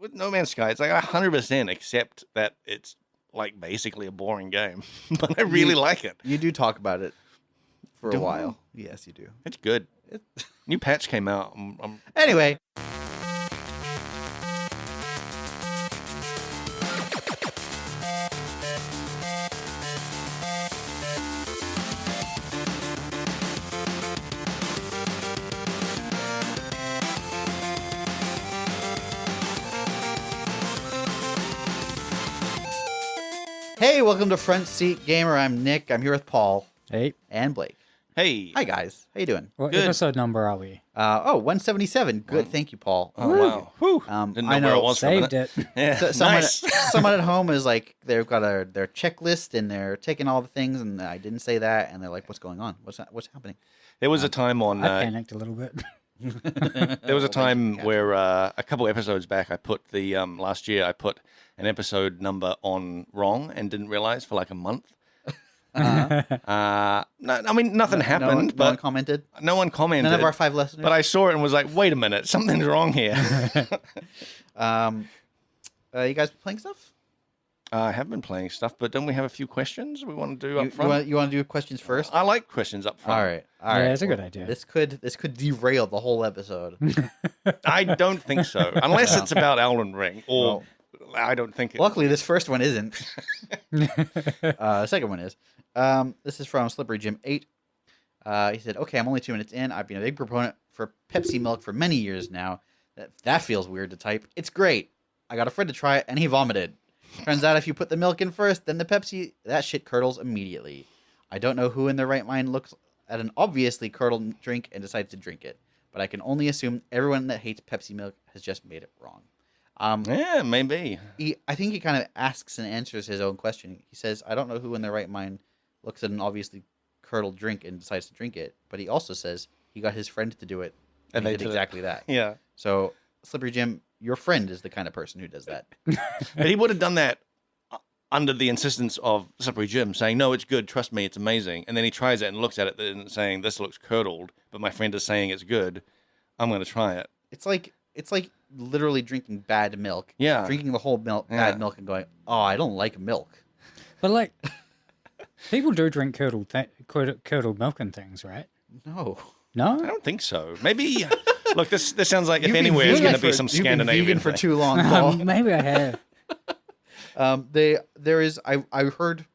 with No Man's Sky, it's like 100% accept that it's like basically a boring game, but I really like it. You do talk about it for a Do while. Yes, you do. It's good. New patch came out. Anyway. Hey, welcome to Front Seat Gamer. I'm Nick. I'm here with Paul. Hey. And Blake. Hey. Hi, guys. How you doing? What Good. episode number are we? 177. Good. Thank you, Paul. Oh, wow. Whew. I Didn't know where know. it was for a Saved minute. it. Yeah, Someone at home is like, they've got their checklist and they're taking all the things, and I didn't say that, and they're like, "What's going on? What's happening?" There was a time on. I panicked a little bit. There was a time where a couple episodes back, I put the last year I put an episode number on wrong and didn't realize for like a month. No, I mean nothing happened. No one but commented. No one commented. None of our 5 listeners. But I saw it and was like, "Wait a minute, something's wrong here." You guys playing stuff? I have been playing stuff, but don't we have a few questions we want to do up front? You want to do questions first? I like questions up front. All right. Yeah, that's a good idea. This could derail the whole episode. I don't think so, unless it's about Elden Ring, or I don't think. Luckily, this first one isn't. The second one is. This is from Slippery Jim 8. He said, "Okay, I'm only 2 minutes in. I've been a big proponent for Pepsi milk for many years now. That feels weird to type. It's great. I got a friend to try it, and he vomited. Turns out if you put the milk in first, then the Pepsi, that shit curdles immediately. I don't know who in their right mind looks at an obviously curdled drink and decides to drink it, but I can only assume everyone that hates Pepsi milk has just made it wrong." Yeah, maybe. I think he kind of asks and answers his own question. He says, "I don't know who in their right mind looks at an obviously curdled drink and decides to drink it," but he also says he got his friend to do it, and he did exactly that. Yeah. So, Slippery Jim, your friend is the kind of person who does that. But he would have done that under the insistence of Slippery Jim saying, "No, it's good. Trust me, it's amazing." And then he tries it and looks at it and saying, "This looks curdled, but my friend is saying it's good. I'm going to try it." It's like literally drinking bad milk. Yeah. Drinking the whole bad milk and going, "Oh, I don't like milk." But like, people do drink curdled milk and things, right? No. I No? don't think so. Maybe. Look, this sounds like if You've been anywhere it's vegan going to be for- some you've been Scandinavian vegan for thing. too long, Paul. Maybe I have. There is. I heard.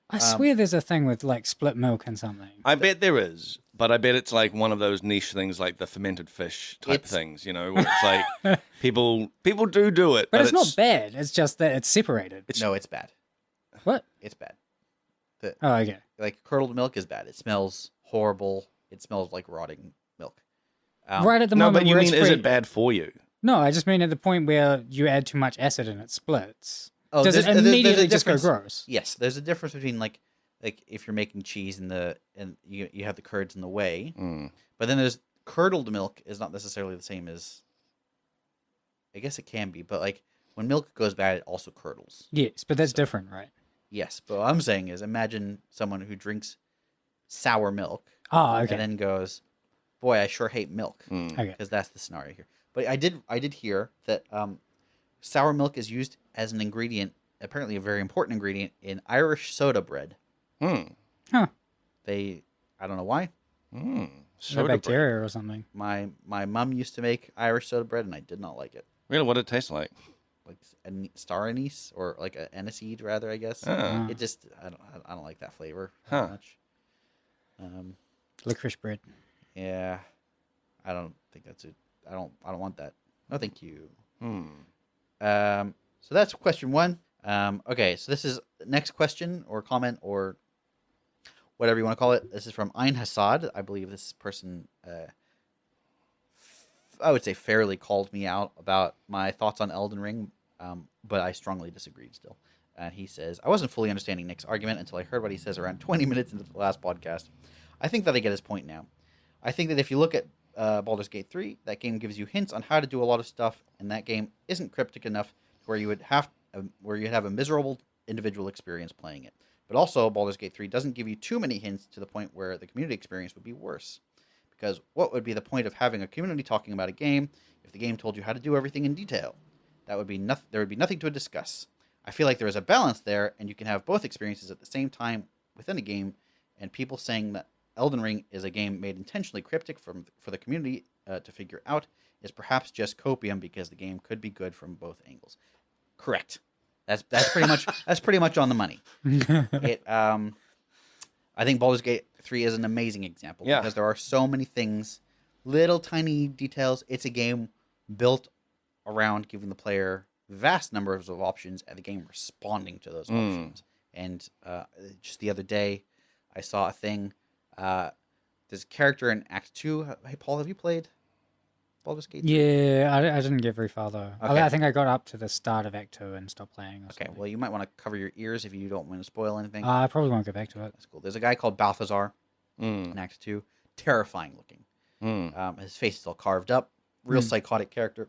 I swear there's a thing with like split milk and something. I bet there is, but I bet it's like one of those niche things like the fermented fish type things, you know, where it's like people do it. But it's not bad. It's just that it's separated. No, it's bad. What? It's bad. Oh, okay. Like curdled milk is bad. It smells horrible. It smells like rotting milk. Right at the No, moment but you where mean it's is free. it bad for you? No, I just mean at the point where you add too much acid and it splits. Oh, Does it there's a immediately just go difference. gross? Yes, there's a difference between like if you're making cheese and you have the curds in the way, but then there's curdled milk is not necessarily the same as. I guess it can be, but like when milk goes bad, it also curdles. Yes, but that's different, right? Yes, but what I'm saying is, imagine someone who drinks sour milk Oh, okay. and then goes, "Boy, I sure hate milk," Okay. because that's the scenario here. But I did hear that sour milk is used as an ingredient, apparently a very important ingredient in Irish soda bread. Huh. I don't know why. No Soda bacteria bread. or something. My mom used to make Irish soda bread, and I did not like it. Really, what did it taste like? Like star anise or like a aniseed, rather, I guess. Oh. It just I don't like that flavor Huh. that much. Licorice bread. Yeah, I don't think that's it. I don't want that. No, thank you. So that's question 1. Okay, so this is next question or comment or whatever you want to call it. This is from Ein Hassad. I believe this person, I would say, fairly called me out about my thoughts on Elden Ring, but I strongly disagreed still. And he says, "I wasn't fully understanding Nick's argument until I heard what he says around 20 minutes into the last podcast. I think that I get his point now. I think that if you look at Baldur's Gate 3, that game gives you hints on how to do a lot of stuff, and that game isn't cryptic enough where you would have a miserable individual experience playing it. But also, Baldur's Gate 3 doesn't give you too many hints to the point where the community experience would be worse. Because what would be the point of having a community talking about a game if the game told you how to do everything in detail? There would be nothing to discuss. I feel like there is a balance there, and you can have both experiences at the same time within a game. And people saying that Elden Ring is a game made intentionally cryptic for the community to figure out is perhaps just copium because the game could be good from both angles. Correct. That's pretty much on the money. I think Baldur's Gate 3 is an amazing example because there are so many things, little tiny details. It's a game built around giving the player vast numbers of options and the game responding to those options. And just the other day, I saw a thing. There's a character in Act 2. Hey, Paul, have you played Baldur's Gate 3? Yeah, I didn't get very far though. Okay. I think I got up to the start of Act 2 and stopped playing. Okay, well, you might want to cover your ears if you don't want to spoil anything. I probably won't go back to it. That's cool. There's a guy called Balthazar in Act 2. Terrifying looking. His face is all carved up. Real psychotic character.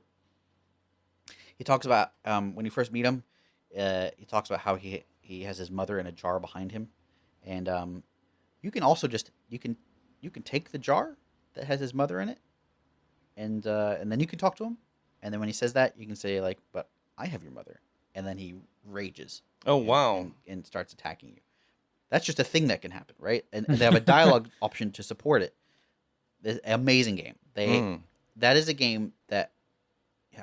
He talks about, when you first meet him, he talks about how he has his mother in a jar behind him. And you can also you can take the jar that has his mother in it, and then you can talk to him. And then when he says that, you can say, like, but I have your mother. And then he rages. Oh, wow. And starts attacking you. That's just a thing that can happen, right? And they have a dialogue option to support it. It's an amazing game. That is a game that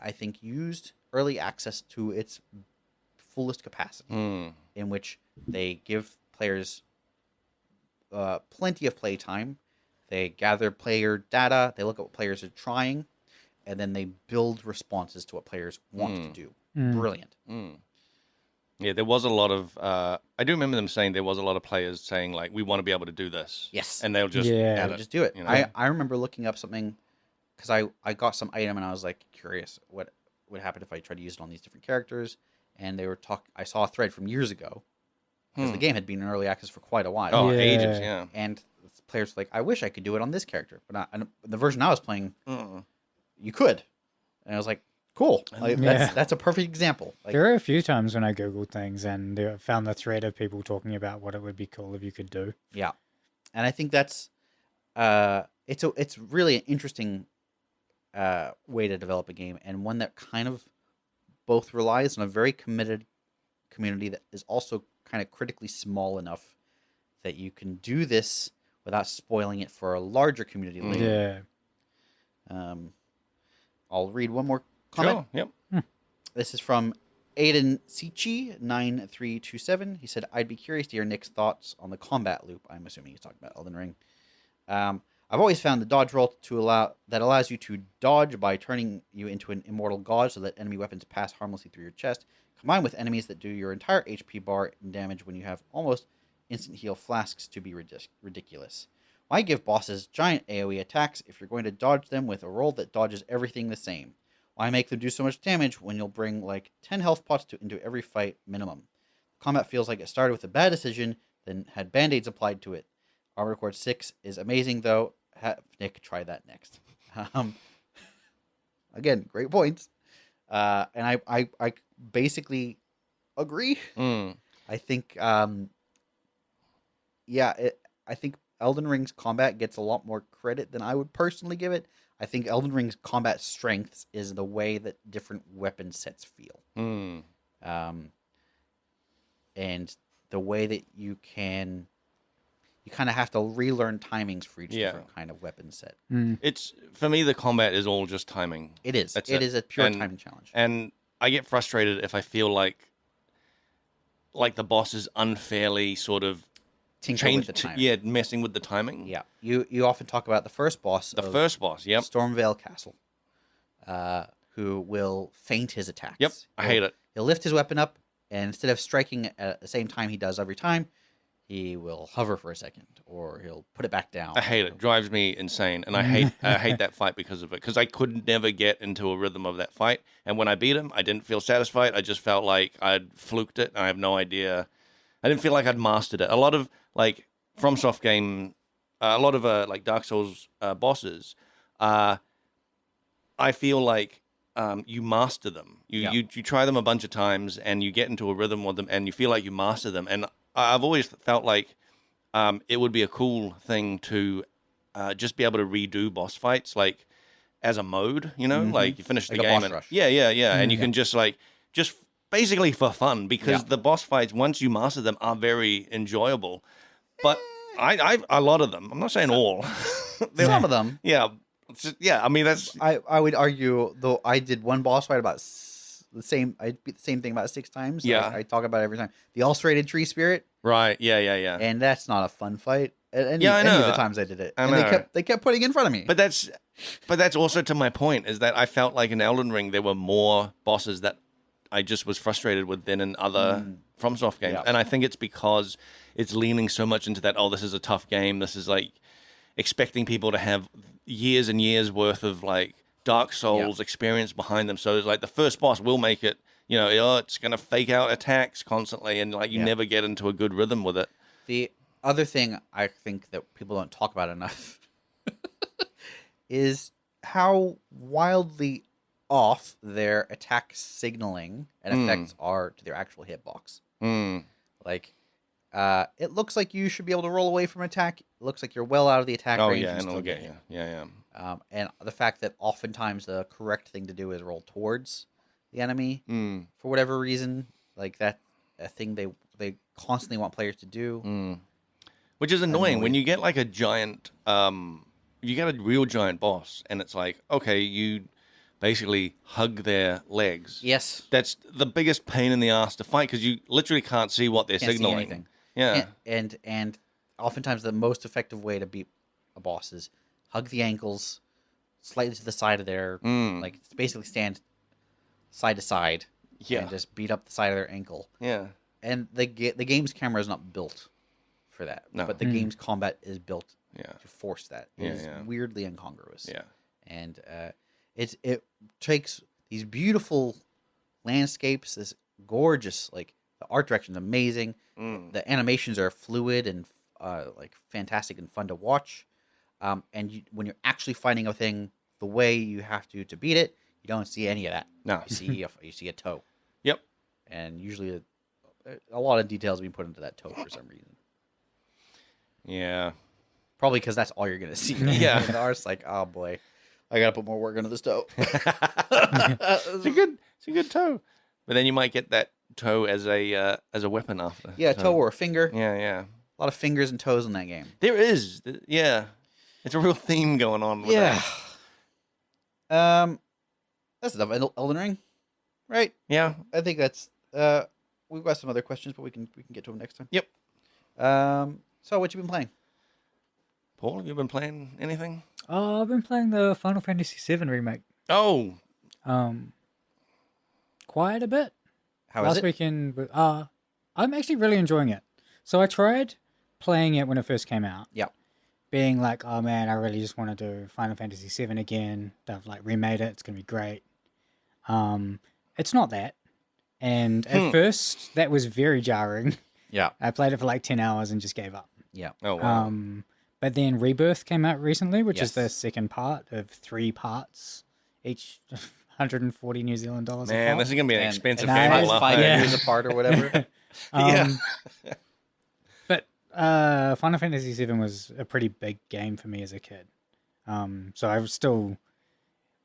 I think used early access to its fullest capacity, in which they give players plenty of play time. They gather player data. They look at what players are trying, and then they build responses to what players want to do. Brilliant. Yeah, there was a lot of... I do remember them saying there was a lot of players saying, like, we want to be able to do this. Yes. And they'll just add it. Just do it. You know? I remember looking up something, because I got some item, and I was, like, curious what would happen if I tried to use it on these different characters. And they were I saw a thread from years ago, because the game had been in early access for quite a while. Oh, ages, yeah. And players were like, I wish I could do it on this character. But the version I was playing, you could. And I was like, cool. Like, that's a perfect example. Like, there are a few times when I Googled things and found the thread of people talking about what it would be cool if you could do. Yeah. And I think that's it's really an interesting way to develop a game, and one that kind of both relies on a very committed community that is also kind of critically small enough that you can do this without spoiling it for a larger community later. Yeah. I'll read one more comment. Sure, yep. This is from Aiden Sichi 9327. He said, I'd be curious to hear Nick's thoughts on the combat loop. I'm assuming he's talking about Elden Ring. I've always found the dodge roll that allows you to dodge by turning you into an immortal god so that enemy weapons pass harmlessly through your chest, combined with enemies that do your entire HP bar and damage when you have almost instant heal flasks, to be ridiculous. Why give bosses giant AoE attacks if you're going to dodge them with a roll that dodges everything the same? Why make them do so much damage when you'll bring like 10 health pots into every fight minimum? Combat feels like it started with a bad decision, then had band-aids applied to it. Armored Core 6 is amazing, though. Have Nick try that next. Again, great points. And I basically agree. I think, I think Elden Ring's combat gets a lot more credit than I would personally give it. I think Elden Ring's combat strengths is the way that different weapon sets feel. And the way that you kind of have to relearn timings for each different kind of weapon set. It's, for me, the combat is all just timing. It is. It is a pure timing challenge. And I get frustrated if I feel like the boss is unfairly sort of with the timing. messing with the timing. Yeah. You often talk about the first boss. First boss, yep. Stormvale Castle, who will feint his attacks. Yep, I hate it. He'll lift his weapon up, and instead of striking at the same time he does every time, he will hover for a second, or he'll put it back down. I hate it. Drives me insane, and I hate that fight because of it. Because I could never get into a rhythm of that fight, and when I beat him, I didn't feel satisfied. I just felt like I'd fluked it, and I have no idea. I didn't feel like I'd mastered it. A lot of FromSoft game, a lot of Dark Souls bosses, I feel like you master them. You try them a bunch of times, and you get into a rhythm with them, and you feel like you master them. And I've always felt like it would be a cool thing to just be able to redo boss fights. Like, as a mode, you know, like you finish the Like a game boss and rush. yeah, and you can just basically for fun because the boss fights once you master them are very enjoyable. But I a lot of them. I'm not saying all. Some of them. Yeah, yeah. I mean that's I would argue, though, I did one boss fight about the same. I beat the same thing about 6 times. Yeah. I talk about it every time. The ulcerated tree spirit, right. Yeah. and that's not a fun fight. Any Yeah, I of know. the times I did it, I and know. they kept putting it in front of me. But that's also to my point is that I felt like in Elden Ring there were more bosses that I just was frustrated with than in other FromSoft games. Yeah. And I think it's because it's leaning so much into that, oh, this is a tough game. This is like expecting people to have years and years worth of like Dark Souls experience behind them. So it's like the first boss will make it, you know, oh, it's going to fake out attacks constantly and like you never get into a good rhythm with it. The other thing I think that people don't talk about enough is how wildly off their attack signaling and effects are to their actual hitbox. Like, it looks like you should be able to roll away from attack. It looks like you're well out of the attack range. Yeah, and and still it'll get get you. Yeah. and the fact that oftentimes the correct thing to do is roll towards the enemy for whatever reason, like that a thing they constantly want players to do. Which is annoying when you get like a giant, you get a real giant boss, and it's like, okay, you basically hug their legs. Yes, That's the biggest pain in the ass to fight because you literally can't see what they're can't see signaling. anything. Yeah. And oftentimes the most effective way to beat a boss is hug the ankles slightly to the side of their like basically stand side to side and just beat up the side of their ankle. Yeah. And the game's camera is not built for that. No. But the game's combat is built Yeah. to force that. It's Yeah. weirdly incongruous. Yeah. And it takes these beautiful landscapes, this gorgeous, like the art direction is amazing. The animations are fluid and like fantastic and fun to watch. And when you're actually fighting a thing the way you have to beat it, you don't see any of that. No. You see a toe, Yep. and usually a lot of details being put into that toe for some reason. Yeah. Probably because that's all you're gonna see. Yeah. And ours like, oh boy, I gotta put more work into this toe. It's a good toe. But then you might get that toe as a weapon after. Yeah, a toe or a finger. Yeah. A lot of fingers and toes in that game. There is. Yeah. It's a real theme going on with that. That's enough. Elden Ring, right? Yeah. I think that's. We've got some other questions, but we can get to them next time. Yep. So what you been playing? Paul, have you been playing anything? Oh, I've been playing the Final Fantasy VII remake. Oh. Quite a bit. How is Last it? weekend, I'm actually really enjoying it. So I tried playing it when it first came out. Yeah. Being like, oh man, I really just want to do Final Fantasy VII again. They've like remade it. It's gonna be great. It's not that. And at first, that was very jarring. Yeah. I played it for like 10 hours and just gave up. Yeah. Oh wow. But then Rebirth came out recently, which is Yes. the second part of 3 parts, each 140 New Zealand dollars. Man, a this is gonna be an expensive and game. I- I love 5 it. Yeah. years apart or whatever. Yeah. But Final Fantasy VII was a pretty big game for me as a kid. So I was still,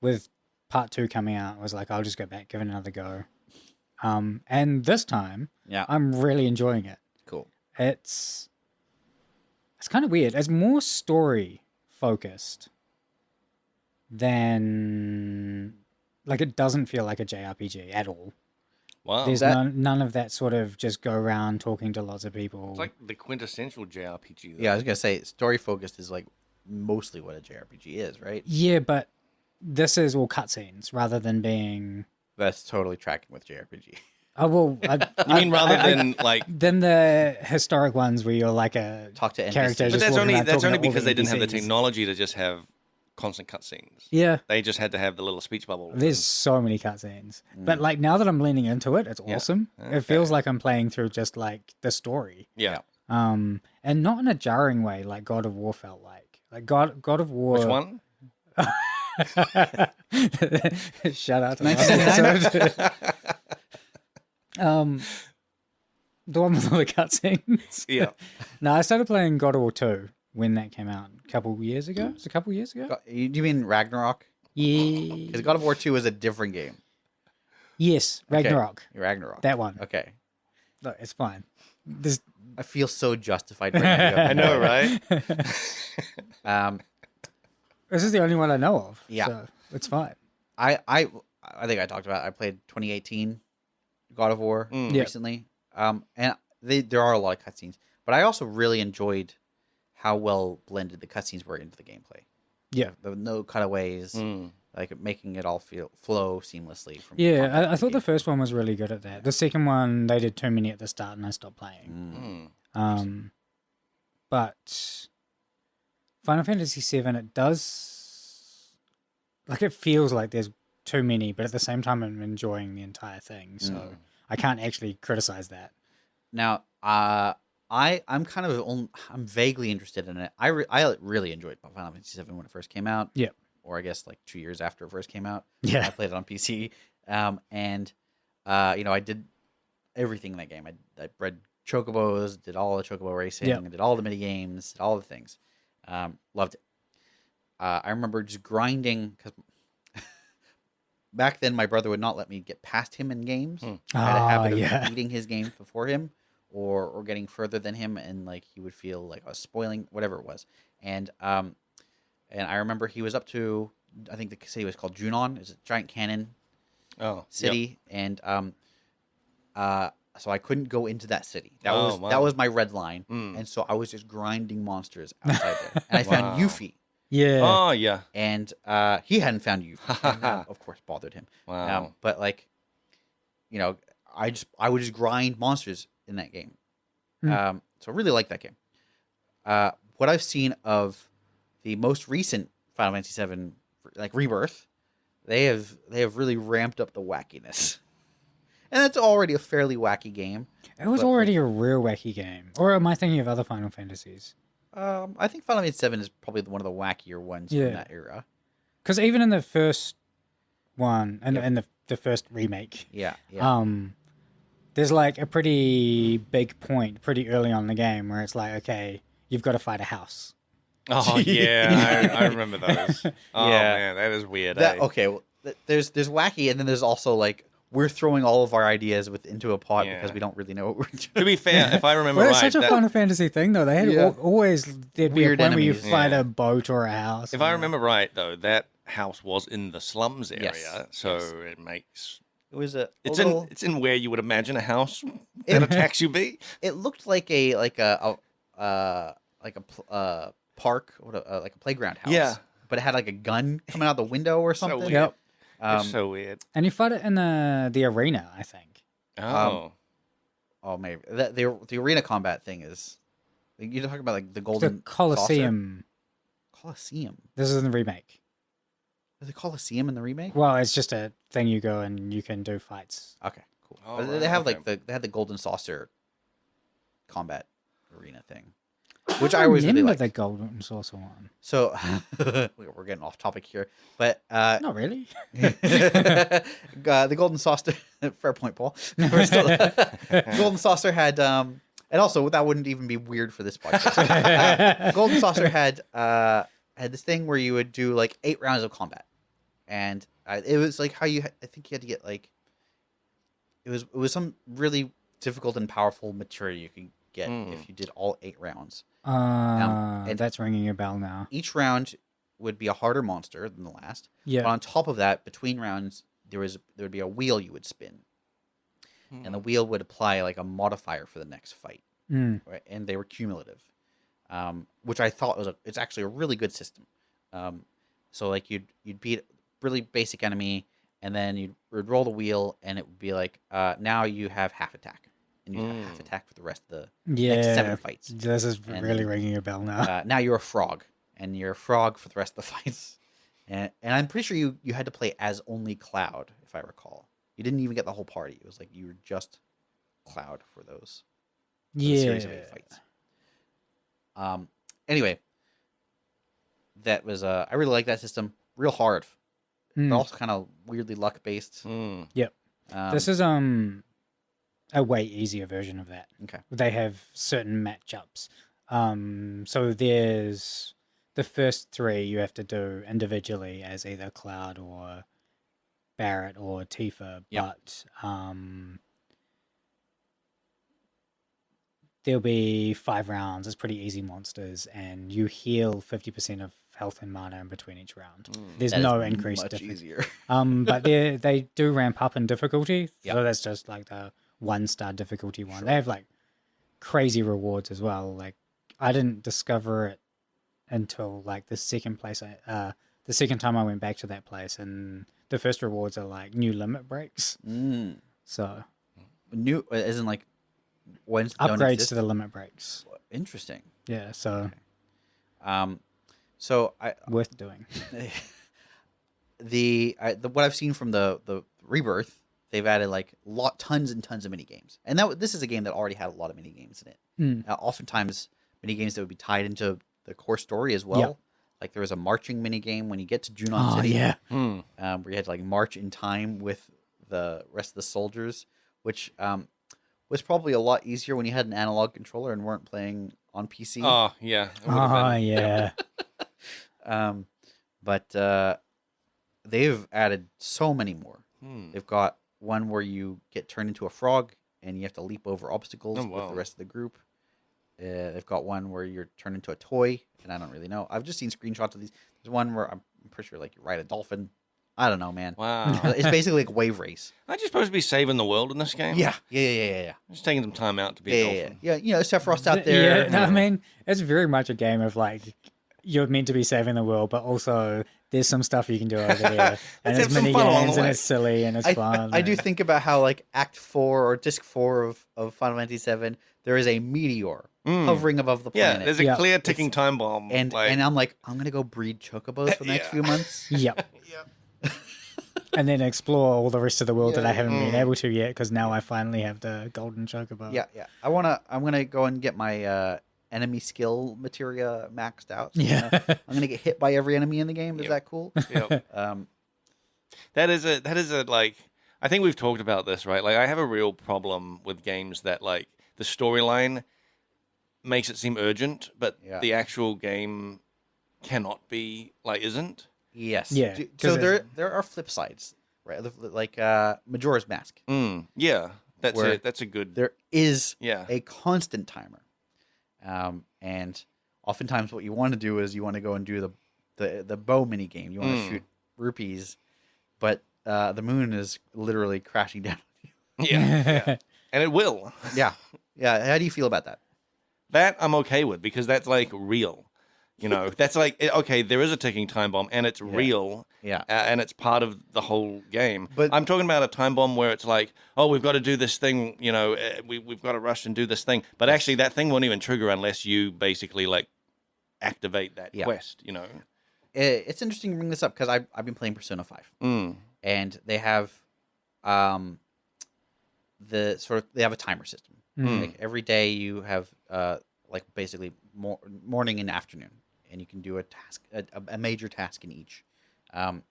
with part 2 coming out, I was like, I'll just go back, give it another go. And this time, Yeah. I'm really enjoying it. Cool. It's kind of weird. It's more story focused than, like, it doesn't feel like a JRPG at all. Wow. There's that- none of that sort of just go around talking to lots of people. It's like the quintessential JRPG. Though. Yeah, I was gonna say story focused is like mostly what a JRPG is, right? Yeah, but this is all cutscenes rather than being. That's totally tracking with JRPG. Oh well, You mean rather than like? than the historic ones where you're like a Talk to NPCs. character. But just that's walking only around that's talking only to all because they didn't have the NPCs. technology to just have constant cutscenes. Yeah, They just had to have the little speech bubble. there's so many cutscenes. But like now that I'm leaning into it, it's awesome. Okay. It feels like I'm playing through just like the story. Yeah. And not in a jarring way like God of War felt like. Like God of War. Which one? Shout out to the the one with all the cutscenes. Yeah. No, I started playing God of War 2 when that came out a couple years ago. It's a couple years ago. Do you mean Ragnarok? Yeah. Because God of War 2 is a different game. Yes, Okay. Ragnarok. Ragnarok. That one. Okay. Look, it's fine. This. I feel so justified right now. I know, right? This is the only one I know of. Yeah. So it's fine. I think I talked about. I played 2018 God of War Yeah. recently. And there are a lot of cutscenes, but I also really enjoyed how well blended the cutscenes were into the gameplay. Yeah. The no cutaways, Mm. like making it all flow seamlessly. From Yeah, content I to thought the game. first one was really good at that. The second one, they did too many at the start and I stopped playing. Mm. But Final Fantasy VII, it does, like, it feels like there's too many, but at the same time, I'm enjoying the entire thing. So I can't actually criticize that. Now, I'm kind of I'm vaguely interested in it. I really enjoyed Final Fantasy VII when it first came out. Yeah. Or I guess like 2 years after it first came out. Yeah. I played it on PC. I did everything in that game. I bred chocobos, did all the chocobo racing, Yep. did all the mini games, did all the things. Loved it. I remember just grinding because back then my brother would not let me get past him in games. I had a habit of beating his games before him or getting further than him, and like he would feel like I was spoiling whatever it was. And I remember he was up to, I think the city was called Junon. It's a giant cannon city, and so I couldn't go into that city. That was my red line, and so I was just grinding monsters outside there. And I found Yuffie. Yeah. Oh, yeah. And he hadn't found Yuffie, and that, of course, bothered him. Wow. But like, I would just grind monsters in that game. So I really like that game. What I've seen of the most recent Final Fantasy VII, like Rebirth, they have really ramped up the wackiness, and that's already a fairly wacky game. It was already a real wacky game. Or am I thinking of other Final Fantasies? I think Final Fantasy VII is probably one of the wackier ones from that era. Because even in the first one, and the first remake, there's like a pretty big point pretty early on in the game where it's like, okay, you've got to fight a house. Oh, yeah. I remember those. Oh, man. That is weird. Okay, well, there's wacky, and then there's also like, we're throwing all of our ideas into a pot because we don't really know what we're doing. To be fair, if I remember Well, right... it's such a Final Fantasy thing, though. They had always... There'd be Weird a point where you enemies. fight a boat or a house. If I remember right, though, that house was in the slums area, Yes. so it makes... It was It's in where you would imagine a house that attacks you be. It looked like a park, like a playground house. Yeah. But it had like a gun coming out the window or something. weird. Yep. It's so weird. And you fight it in the arena, I think. Oh. Oh, maybe the arena combat thing is. You're talking about like the The golden Colosseum. saucer? Colosseum. This is in the remake. Is it Colosseum in the remake? Well, it's just a thing you go and you can do fights. Okay, cool. Oh, But right, they have okay. they had the golden saucer combat arena thing, which I always really remember liked. the Golden Saucer one. So we're getting off topic here, but Not really. the golden saucer. Fair point, Paul. We're still, golden saucer had, and also that wouldn't even be weird for this podcast. Golden saucer had this thing where you would do like 8 rounds of combat, and it was like how I think you had to get like it was some really difficult and powerful material you could get if you did all 8 rounds. And That's ringing a bell now. Each round would be a harder monster than the last. Yeah. But on top of that, between rounds, there would be a wheel you would spin, and the wheel would apply like a modifier for the next fight, right? And they were cumulative, which I thought it's actually a really good system. So like you'd beat a really basic enemy, and then you'd roll the wheel, and it would be like now you have half attack, and you have half attack for the rest of the next 7 fights. This is really ringing a bell now. Now you're a frog, and you're a frog for the rest of the fights. And I'm pretty sure you had to play as only Cloud, if I recall. You didn't even get the whole party. It was like you were just Cloud for those series of 8 fights. Anyway, that was I really like that system. Real hard, but also kind of weirdly luck based. Yep. This is a way easier version of that. Okay. They have certain matchups. So there's the first 3 you have to do individually as either Cloud or Barrett or Tifa, Yep. but there'll be 5 rounds. It's pretty easy monsters, and you heal 50% of health and mana in between each round. There's That no is increased much difficulty. easier. But they do ramp up in difficulty, Yep. so that's just like the 1-star difficulty one. They have like crazy rewards as well. Like I didn't discover it until like the second time I went back to that place, and the first rewards are like new limit breaks. So New, as in like ones that don't upgrades exist? to the limit breaks. Interesting. Yeah, so So I worth doing. what I've seen from the Rebirth, they've added like tons and tons of mini games, and this is a game that already had a lot of mini games in it. Oftentimes, mini games that would be tied into the core story as well. Yeah. Like there was a marching mini game when you get to Junon City, Yeah. where you had to like march in time with the rest of the soldiers, which was probably a lot easier when you had an analog controller and weren't playing on PC. Oh yeah. It would have been. Yeah. But they've added so many more. Hmm. They've got one where you get turned into a frog and you have to leap over obstacles Oh, with wow. the rest of the group. They've got one where you're turned into a toy, and I don't really know. I've just seen screenshots of these. There's one where I'm pretty sure like you ride a dolphin. I don't know, man. Wow. It's basically like wave race. Aren't you supposed to be saving the world in this game? Yeah. Just taking some time out to be a dolphin. Yeah. You know, Sephiroth's out there. Yeah, no, I mean, it's very much a game of like you're meant to be saving the world, but also there's some stuff you can do over there, and Let's it's have some mini fun along games, the and way. it's silly, and it's fun. I do and- think about how like Act 4 or Disc 4 of Final Fantasy VII, there is a meteor hovering above the Yeah, planet. there's a Yeah. clear ticking time bomb. and like, I'm like, I'm gonna go breed chocobos for the next Yeah. few months. Yep. yeah. And then explore all the rest of the world that I haven't been Mm. able to yet, because now I finally have the golden chocobo. Yeah. I'm gonna go and get my enemy skill materia maxed out. So Yeah. I'm gonna get hit by every enemy in the game. Is Yep. that cool? Yep. That is a like, I think we've talked about this, right? Like I have a real problem with games that like the storyline makes it seem urgent, but Yeah. the actual game cannot be like isn't. Yes. Yeah, So 'cause there are flip sides, right? Like Majora's Mask. Yeah. That's Where That's a good There is yeah. a constant timer, and oftentimes what you want to do is you want to go and do the bow mini game. You want to shoot rupees, but the moon is literally crashing down. Yeah. And it will. Yeah. How do you feel about that? That I'm okay with because that's like real. You know, that's like okay, there is a ticking time bomb and it's real. Yeah. And it's part of the whole game. But- I'm talking about a time bomb where it's like, oh, we've got to do this thing. You know, we've got to rush and do this thing. But actually, that thing won't even trigger unless you basically like activate that quest. You know. It's interesting to bring this up because I've been playing Persona 5, and they have they have a timer system. Like every day you have like basically morning and afternoon, and you can do a task, a major task in each. But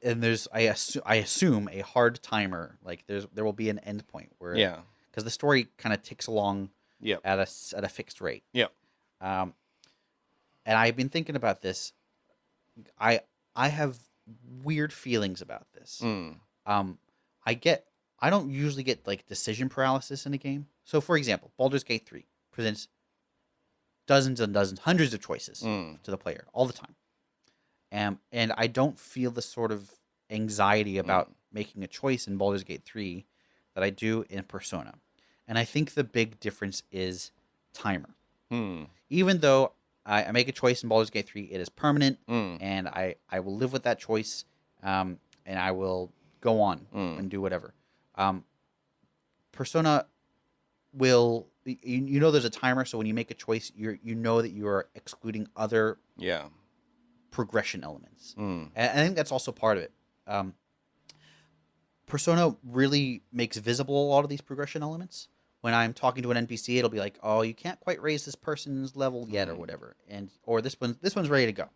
there's I assume a hard timer. Like there will be an end point where because the story kind of ticks along at a fixed rate. And I've been thinking about this. I have weird feelings about this. I don't usually get like decision paralysis in a game. So for example, Baldur's Gate 3 presents dozens and dozens, hundreds of choices to the player all the time. And I don't feel the sort of anxiety about making a choice in Baldur's Gate 3 that I do in Persona. And I think the big difference is timer. Even though I make a choice in Baldur's Gate 3, it is permanent, and I will live with that choice, and I will go on and do whatever. Persona will, you know, there's a timer, so when you make a choice, you know that you are excluding other progression elements, and I think that's also part of it. Persona really makes visible a lot of these progression elements. When I'm talking to an NPC, it'll be like, "Oh, you can't quite raise this person's level yet, or whatever," or this one's ready to go.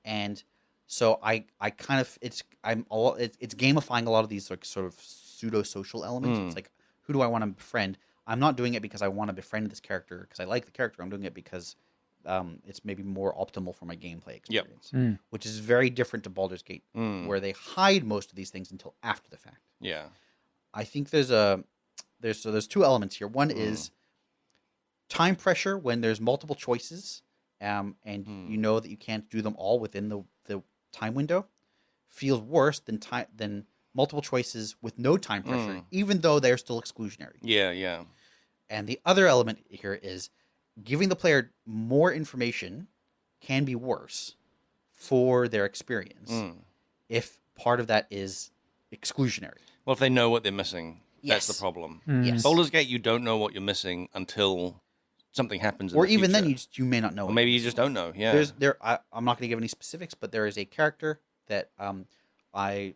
And so I kind of it's gamifying a lot of these like sort of pseudo social elements. It's like, who do I want to befriend? I'm not doing it because I want to befriend this character because I like the character. I'm doing it because it's maybe more optimal for my gameplay Yep. experience, which is very different to Baldur's Gate, where they hide most of these things until after the fact. Yeah. I think there's two elements here. One is time pressure when there's multiple choices, and you know that you can't do them all within the time window, feels worse than multiple choices with no time pressure, even though they're still exclusionary. Yeah, yeah. And the other element here is giving the player more information can be worse for their experience if part of that is exclusionary. Well, if they know what they're missing, Yes. that's the problem. Yes. Baldur's Gate, you don't know what you're missing until something happens in Or the even future. then, you may not know. Or maybe you just don't know, yeah. I'm not going to give any specifics, but there is a character that I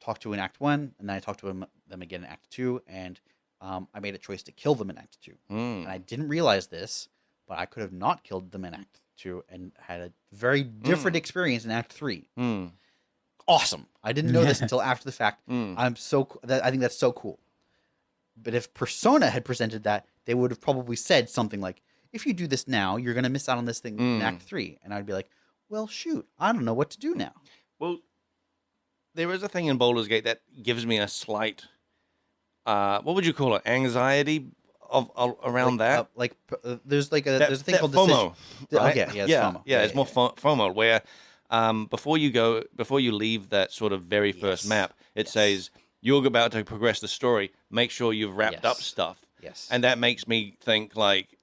talked to in Act 1, and then I talked to them again in Act 2, and I made a choice to kill them in Act 2. And I didn't realize this, but I could have not killed them in Act 2 and had a very different experience in Act 3. Awesome. I didn't know this until after the fact. I think that's so cool. But if Persona had presented that, they would have probably said something like, if you do this now, you're going to miss out on this thing in Act 3. And I'd be like, well, shoot, I don't know what to do now. Well, there is a thing in Baldur's Gate that gives me a slight, what would you call it, anxiety around that? There's a thing called FOMO. Right? Yeah, it's FOMO. Yeah, it's more FOMO, where before you leave that sort of very first map, it says, you're about to progress the story, make sure you've wrapped up stuff. Yes. And that makes me think, like,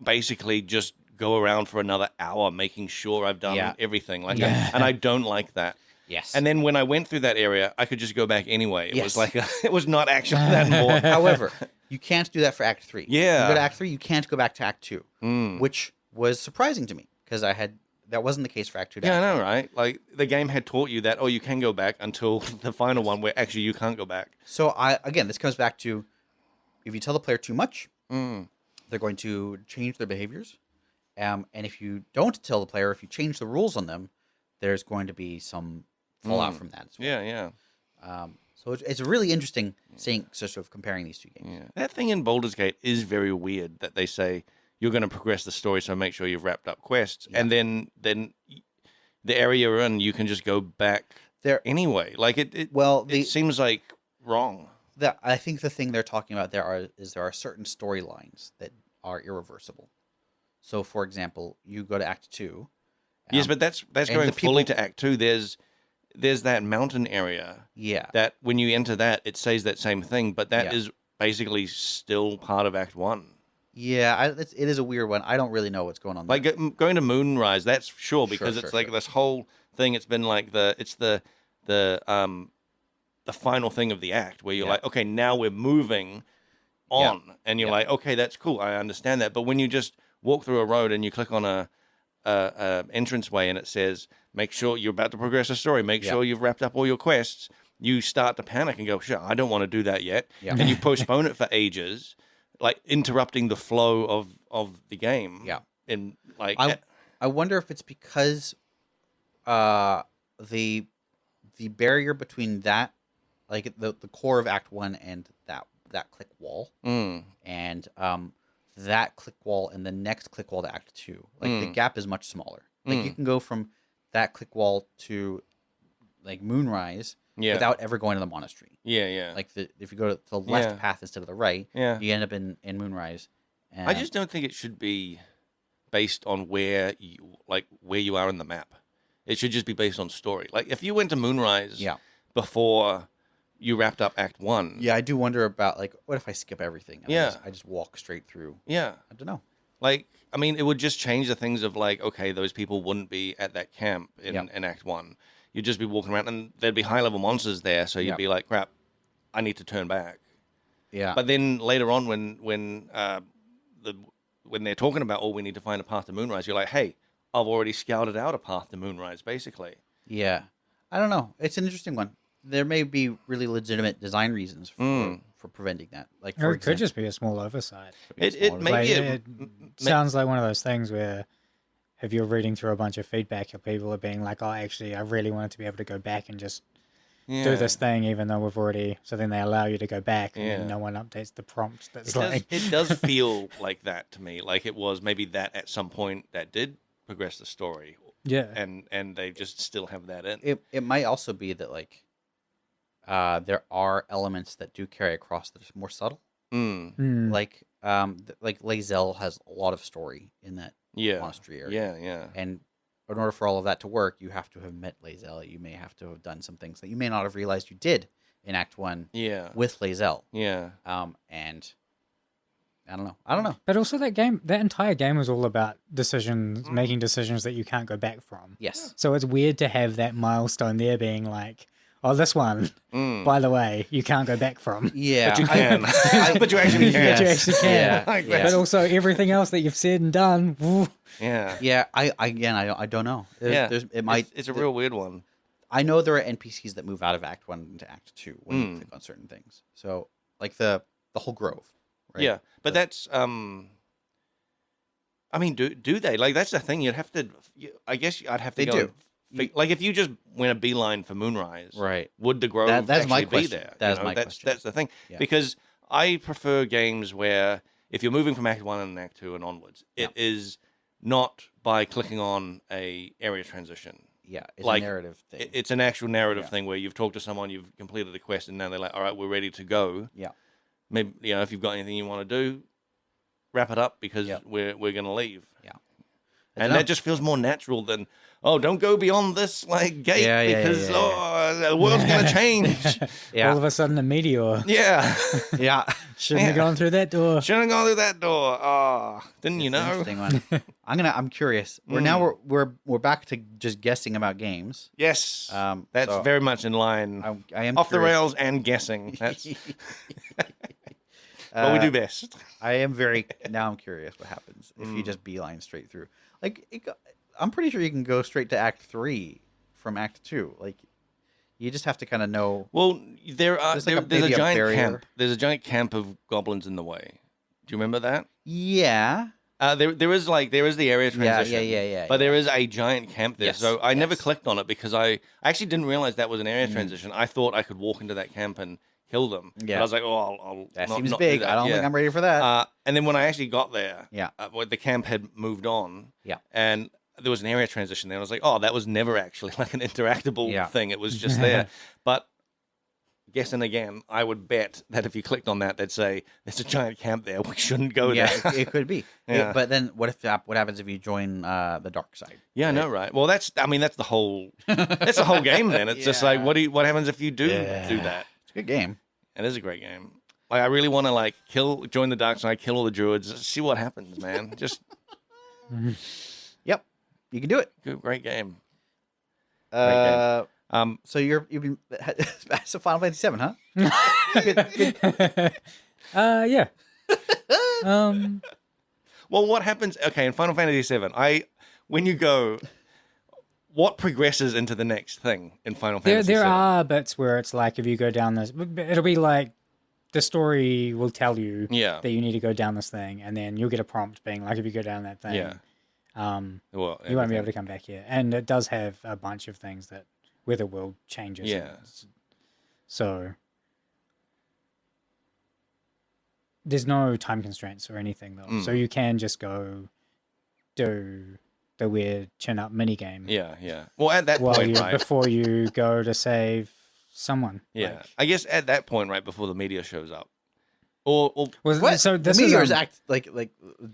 basically just go around for another hour making sure I've done everything. And I don't like that. Yes. And then when I went through that area, I could just go back anyway. It was like it was not actually that important. However, you can't do that for Act 3. Yeah. You go to Act 3, you can't go back to Act 2, which was surprising to me because that wasn't the case for Act 2. Yeah, I know, right? Like the game had taught you that, you can go back until the final one where actually you can't go back. So this comes back to if you tell the player too much, they're going to change their behaviors. And if you don't tell the player, if you change the rules on them, there's going to be some fallout from that as well. Yeah, yeah. So it's really interesting seeing sort of comparing these two games. Yeah. That thing in Baldur's Gate is very weird that they say you're going to progress the story, so make sure you've wrapped up quests. Yeah. And then the area you're in, you can just go back there anyway. Like it seems like wrong. I think the thing they're talking about there are certain storylines that are irreversible. So, for example, you go to Act 2. Yes, but that's going fully to Act 2. There's that mountain area. Yeah. That when you enter that, it says that same thing, but that is basically still part of Act 1. Yeah, it is a weird one. I don't really know what's going on there. Like going to Moonrise, that's sure, because it's like this whole thing. It's been like the final thing of the act where you're like, okay, now we're moving on, and you're like, okay, that's cool. I understand that. But when you just walk through a road and you click on a entranceway and it says, make sure you're about to progress a story, make sure you've wrapped up all your quests, you start to panic and go, shit, I don't want to do that yet. Yeah. And you postpone it for ages, like interrupting the flow of the game. Yeah. And like I wonder if it's because the barrier between that, like the core of Act 1 and that click wall, and that click wall and the next click wall to Act 2. Like the gap is much smaller. Like you can go from that click wall to like Moonrise without ever going to the monastery. Yeah, yeah. Like if you go to the left path instead of the right, you end up in Moonrise. And I just don't think it should be based on where you are in the map. It should just be based on story. Like if you went to Moonrise before you wrapped up Act 1. Yeah, I do wonder about, like, what if I skip everything? And I just walk straight through. Yeah. I don't know. Like, I mean, it would just change the things of, like, okay, those people wouldn't be at that camp in Act 1. You'd just be walking around, and there'd be high-level monsters there, so you'd be like, crap, I need to turn back. Yeah. But then later on, when they're talking about, we need to find a path to Moonrise, you're like, hey, I've already scouted out a path to Moonrise, basically. Yeah. I don't know. It's an interesting one. There may be really legitimate design reasons for preventing that. Like, or it could just be a small oversight. It sounds like one of those things where if you're reading through a bunch of feedback, people are being like, "Oh, actually, I really wanted to be able to go back and just do this thing even though we've already. So then they allow you to go back, and Yeah. then no one updates the prompt. That's It does feel like that to me. Like it was maybe that at some point that did progress the story, yeah. and they just still have that in. It might also be that like there are elements that do carry across that are more subtle. Like like Lae'zel has a lot of story in that monastery area. Yeah. And in order for all of that to work, you have to have met Lae'zel. You may have to have done some things that you may not have realized you did in Act 1 with Lae'zel. Yeah. And I don't know. But also that entire game was all about decisions, making decisions that you can't go back from. Yes. So it's weird to have that milestone there being like, oh, this one, by the way, you can't go back from. Yeah. But you can. But you actually can. But you actually can. Yeah. Like, Yeah. But also everything else that you've said and done. Woo. Yeah. Yeah. I don't know. It's a real weird one. I know there are NPCs that move out of Act 1 into Act 2 when you click on certain things. So like the whole grove. Right? Yeah, but that's I mean, do they? Like that's the thing. You'd have to. I guess I'd have to They go. do. Like if you just went a beeline for Moonrise, Right. Would the grove That's actually my be question. there? That You is know, my that's, question. That's the thing. Yeah. Because I prefer games where if you're moving from Act 1 and Act 2 and onwards, it is not by clicking on a area transition. Yeah. It's Like, a narrative thing. It's an actual narrative Yeah. thing where you've talked to someone, you've completed a quest, and now they're like, all right, we're ready to go. Yeah. Maybe if you've got anything you want to do, wrap it up because we're going to leave. Yeah. And that just feels more natural than, oh, don't go beyond this like gate because the world's going to change. All of a sudden a meteor. Yeah. Yeah. Shouldn't have gone through that door. Shouldn't have gone through that door. Oh, didn't you It's an know? interesting one. I'm curious. We're back to just guessing about games. Yes. That's so very much in line. I am Off the curious. rails and guessing. That's what we do best. I am I'm curious what happens if you just beeline straight through. Like I'm pretty sure you can go straight to Act 3 from Act 2. Like you just have to kind of know. Well, there's a maybe a giant barrier. camp. There's a giant camp of goblins in the way. Do you remember that? Yeah. There is the area transition. Yeah. But there is a giant camp there. Yes, So I never yes. clicked on it because I actually didn't realize that was an area transition. I thought I could walk into that camp and kill them. Yeah. But I was like, oh, I'll That not, seems not big. do that. I don't Yeah. think I'm ready for that. And then when I actually got there, Yeah. the camp had moved on. Yeah. And there was an area transition there. I was like, oh, that was never actually like an interactable thing. It was just there. But guessing again, I would bet that if you clicked on that, they'd say, there's a giant camp there. We shouldn't go Yeah, there. it could be. Yeah. But then what happens if you join the dark side? Yeah, I know, right? Well, that's the whole game. Then it's just like, what happens if you do that? It's a good game. It is a great game. Like, I really want to like join the dark side, kill all the druids, see what happens, man. Just Yep, you can do it. great game. So you've been so Final Fantasy VII, huh? Good. Yeah. Well, what happens? Okay, in Final Fantasy VII, when you go, what progresses into the next thing in Final Fantasy There VII? are bits where it's like if you go down this, it'll be like the story will tell you that you need to go down this thing, and then you'll get a prompt being like if you go down that thing, Well, you won't be able to come back here. And it does have a bunch of things that where the world changes. Yeah. So there's no time constraints or anything though, so you can just go do the weird chin up mini game. Yeah. Well, at that point, right? Before you go to save someone. Yeah, Like, I guess at that point, right before the meteor shows up, or What? So this the is Meteors act like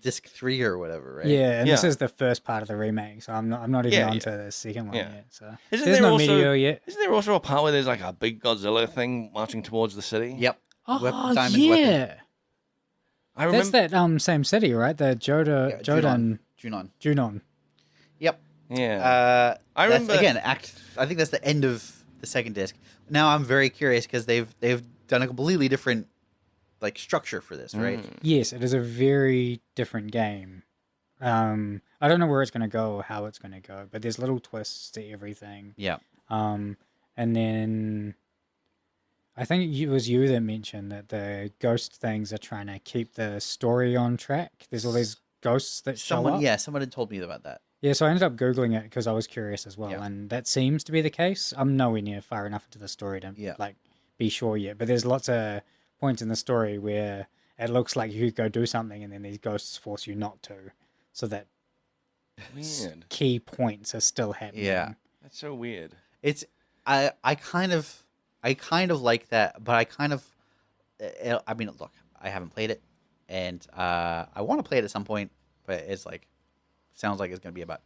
disc 3 or whatever, right? yeah, and this Yeah. is the first part of the remake, so I'm not even Yeah, onto the second one Yeah. yet. So Isn't there's there no also- meteor yet. isn't there also a part where there's like a big Godzilla thing marching towards the city? Yep. Oh Diamond yeah, weapon. I remember. that's that same city, right? The Yeah, Jodan Junon. Yep. Yeah, I That's, remember again. I think that's the end of the second disc. Now I'm very curious because they've done a completely different like structure for this, right? Yes, it is a very different game. I don't know where it's going to go or how it's going to go, but there's little twists to everything. Yeah. And then I think it was you that mentioned that the ghost things are trying to keep the story on track. There's all these ghosts that show up. Someone had told me about that. Yeah, so I ended up Googling it because I was curious as well, Yeah. and that seems to be the case. I'm nowhere near far enough into the story to Yeah. like be sure yet, but there's lots of points in the story where it looks like you could go do something, and then these ghosts force you not to, so that Weird. key points are still happening. Yeah. That's so weird. It's I kind of like that, but I kind of I mean, look, I haven't played it, and I want to play it at some point, but it's like sounds like it's going to be about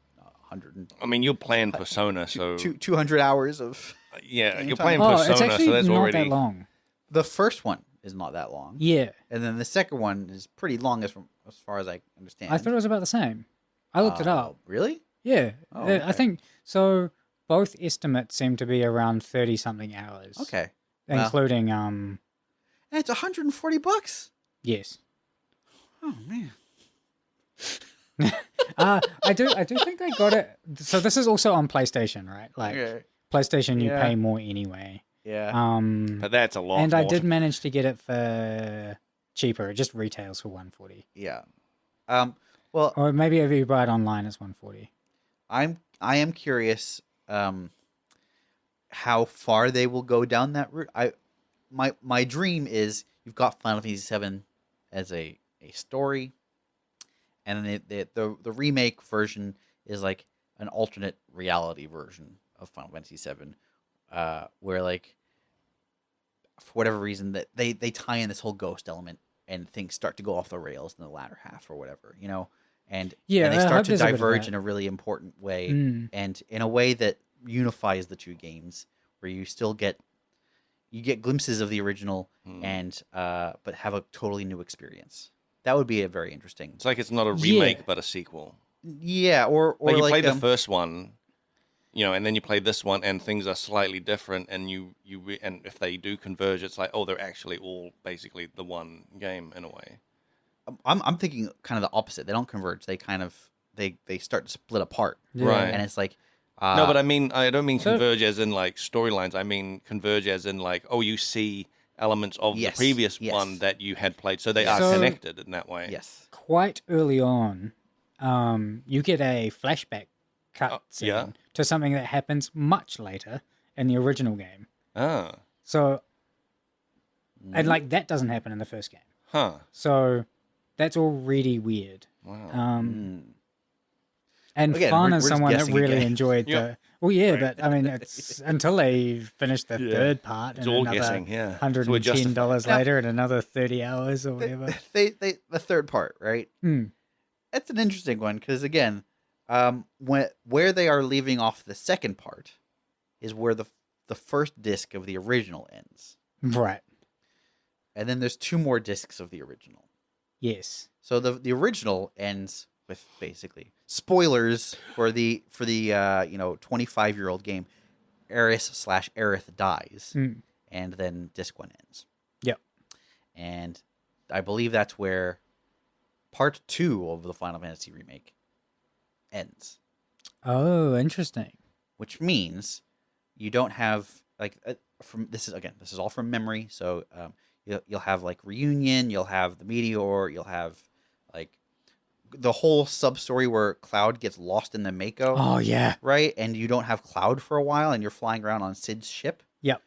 100 I mean, you're playing Persona, so 200 hours of yeah, game you're time. playing Oh, Persona, it's actually so that's not already that long. The first one is not that long, Yeah, and then the second one is pretty long as far as I understand. I thought it was about the same. I looked it up. Really? Yeah, Oh, I okay. think so. Both estimates seem to be around 30 something hours. Okay. Well. Including And it's $140. yes. Oh man. I do think I got it. So this is also on PlayStation, right? Like Okay. PlayStation, you Yeah. pay more anyway. Yeah. but that's a lot. And I more. did manage to get it for cheaper. It just retails for 140, Yeah. Well, or maybe if you buy it online, it's 140. I am curious how far they will go down that route. My dream is you've got Final Fantasy VII as a story, and then the remake version is like an alternate reality version of Final Fantasy VII, where like for whatever reason that they tie in this whole ghost element and things start to go off the rails in the latter half or whatever, you know. And Yeah, and they I start hope to there's a bit of diverge that. in a really important way, Mm. and in a way that unifies the two games, where you still get glimpses of the original, and but have a totally new experience. That would be a very interesting. It's like it's not a remake, Yeah. but a sequel. Yeah, or Like you like play the first one, you know, and then you play this one, and things are slightly different. And and if they do converge, it's like, oh, they're actually all basically the one game in a way. I'm thinking kind of the opposite. They don't converge. They kind of they start to split apart. Yeah. Right. And it's like No, but I don't mean So- converge as in like storylines. I mean converge as in like, oh, you see elements of Yes, the previous yes. one that you had played, so they Yes. are So- connected in that way. yes. Quite early on, you get a flashback cut scene yeah. to something that happens much later in the original game. Ah, So, Mm. and like that doesn't happen in the first game. huh. So, that's all really weird. Wow. And Again, fun we're as just someone that guessing really again. enjoyed Yeah. the. Well, yeah, Right. but I mean, it's until they finish the Yeah. third part It's and all another guessing, yeah. $110 Now- later and another 30 hours or whatever. They the third part, right? Hmm. That's an interesting one because again, where they are leaving off the second part is where the first disc of the original ends, Right. and then there's two more discs of the original. Yes. So the original ends with basically spoilers for the 25-year-old game. Aerith dies, Hmm. and then disc one ends. Yep. And I believe that's where part 2 of the Final Fantasy remake ends, Oh, interesting. which means you don't have like this is all from memory. So you'll have like Reunion, you'll have the Meteor, you'll have like the whole sub story where Cloud gets lost in the Mako, Oh, yeah. right? And you don't have Cloud for a while, and you're flying around on Sid's ship. Yep.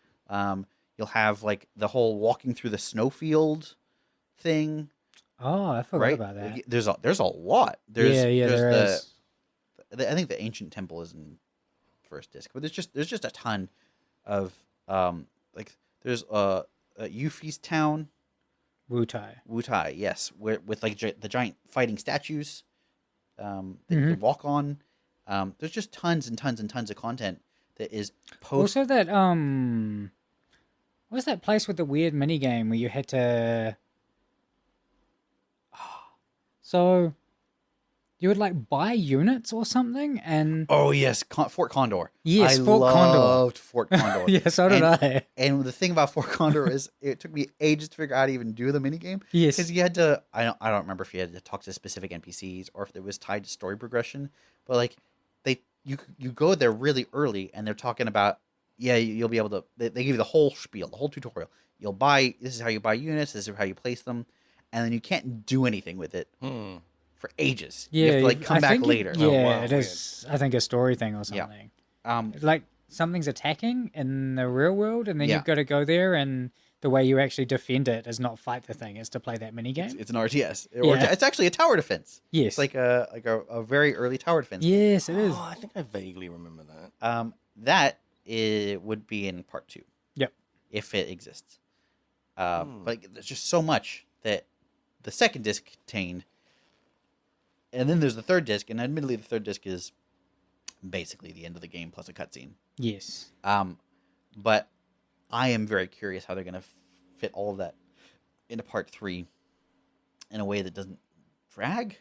You'll have like the whole walking through the snowfield thing, Oh, I forgot right? about that. There's a lot. There's There is. I think the ancient temple is in first disc, but there's just a ton of like there's Yuffie's town, Wutai. yes, with like the giant fighting statues that you Mhm. can walk on. There's just tons and tons and tons of content that is post. Also, that what was that place with the weird mini game where you had to? So, you would like buy units or something, and Oh yes, Fort Condor. Yes, I Fort Condor. loved Fort Condor. yeah, so did And- I. And the thing about Fort Condor is it took me ages to figure out how to even do the minigame. Yes. Because you had to, I don't remember if you had to talk to specific NPCs or if it was tied to story progression. But like, you go there really early and they're talking about, yeah, you'll be able to. They give you the whole spiel, the whole tutorial. You'll buy. This is how you buy units. This is how you place them, and then you can't do anything with it for ages. Yeah, You have to like come I back think later. Yeah, wow, it is. I think a story thing or Yeah. something. Like something's attacking in the real world, and then Yeah. you've got to go there, and the way you actually defend it is not fight the thing; it's to play that mini game. It's an RTS. Or Yeah. it's actually a tower defense. Yes. It's like a very early tower defense. Yes, it is. Oh, I think I vaguely remember that. That would be in part 2. Yep. If it exists. But there's just so much that the second disc contained. And then there's the third disc, and admittedly the third disc is basically the end of the game plus a cutscene. Yes. But I am very curious how they're going to fit all of that into part 3 in a way that doesn't drag.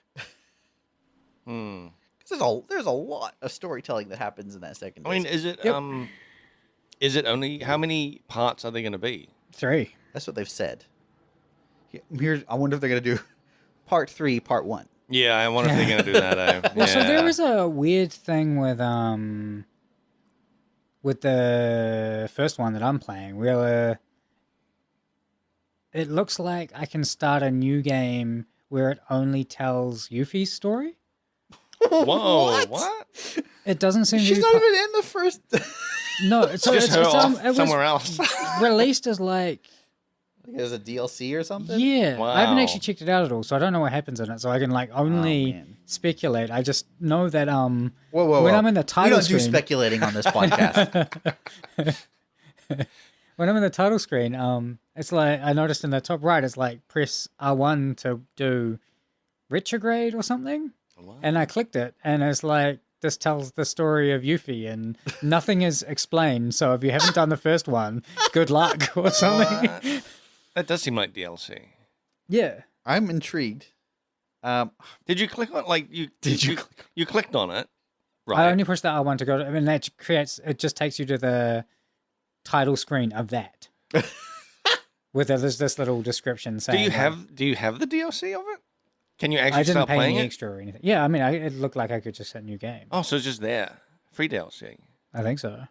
Because there's a lot of storytelling that happens in that second disc. I mean, is it only, how many parts are they going to be? 3. That's what they've said. I wonder if they're going to do part 3, part 1. Yeah, I wonder if they're going to do that. Well, so there was a weird thing with the first one that I'm playing, where it looks like I can start a new game where it only tells Yuffie's story. Whoa, what? It doesn't seem to She's be not even in the first. No, so Just it's her off it was somewhere else. released as like As a DLC or something? yeah. I haven't Wow. actually checked it out at all, so I don't know what happens in it. So I can like only man. speculate. I just know that Whoa. when I'm in the We title don't do screen, speculating on this podcast. when I'm in the title screen, it's like I noticed in the top right, it's like press R1 to do retrograde or something, and I clicked it, and it's like this tells the story of Yuffie, and nothing is explained. So if you haven't done the first one, good luck or something. What? That does seem like DLC. Yeah. I'm intrigued. Did you click on you clicked on it? I Right. only pushed the R1 to go to, I mean, that creates, it just takes you to the title screen of that. There's this little description saying. Do you have the DLC of it? Can you actually I didn't start pay playing any it? extra or anything. Yeah, I mean, it looked like I could just set a new game. Oh, so it's just there. Free DLC. I think so.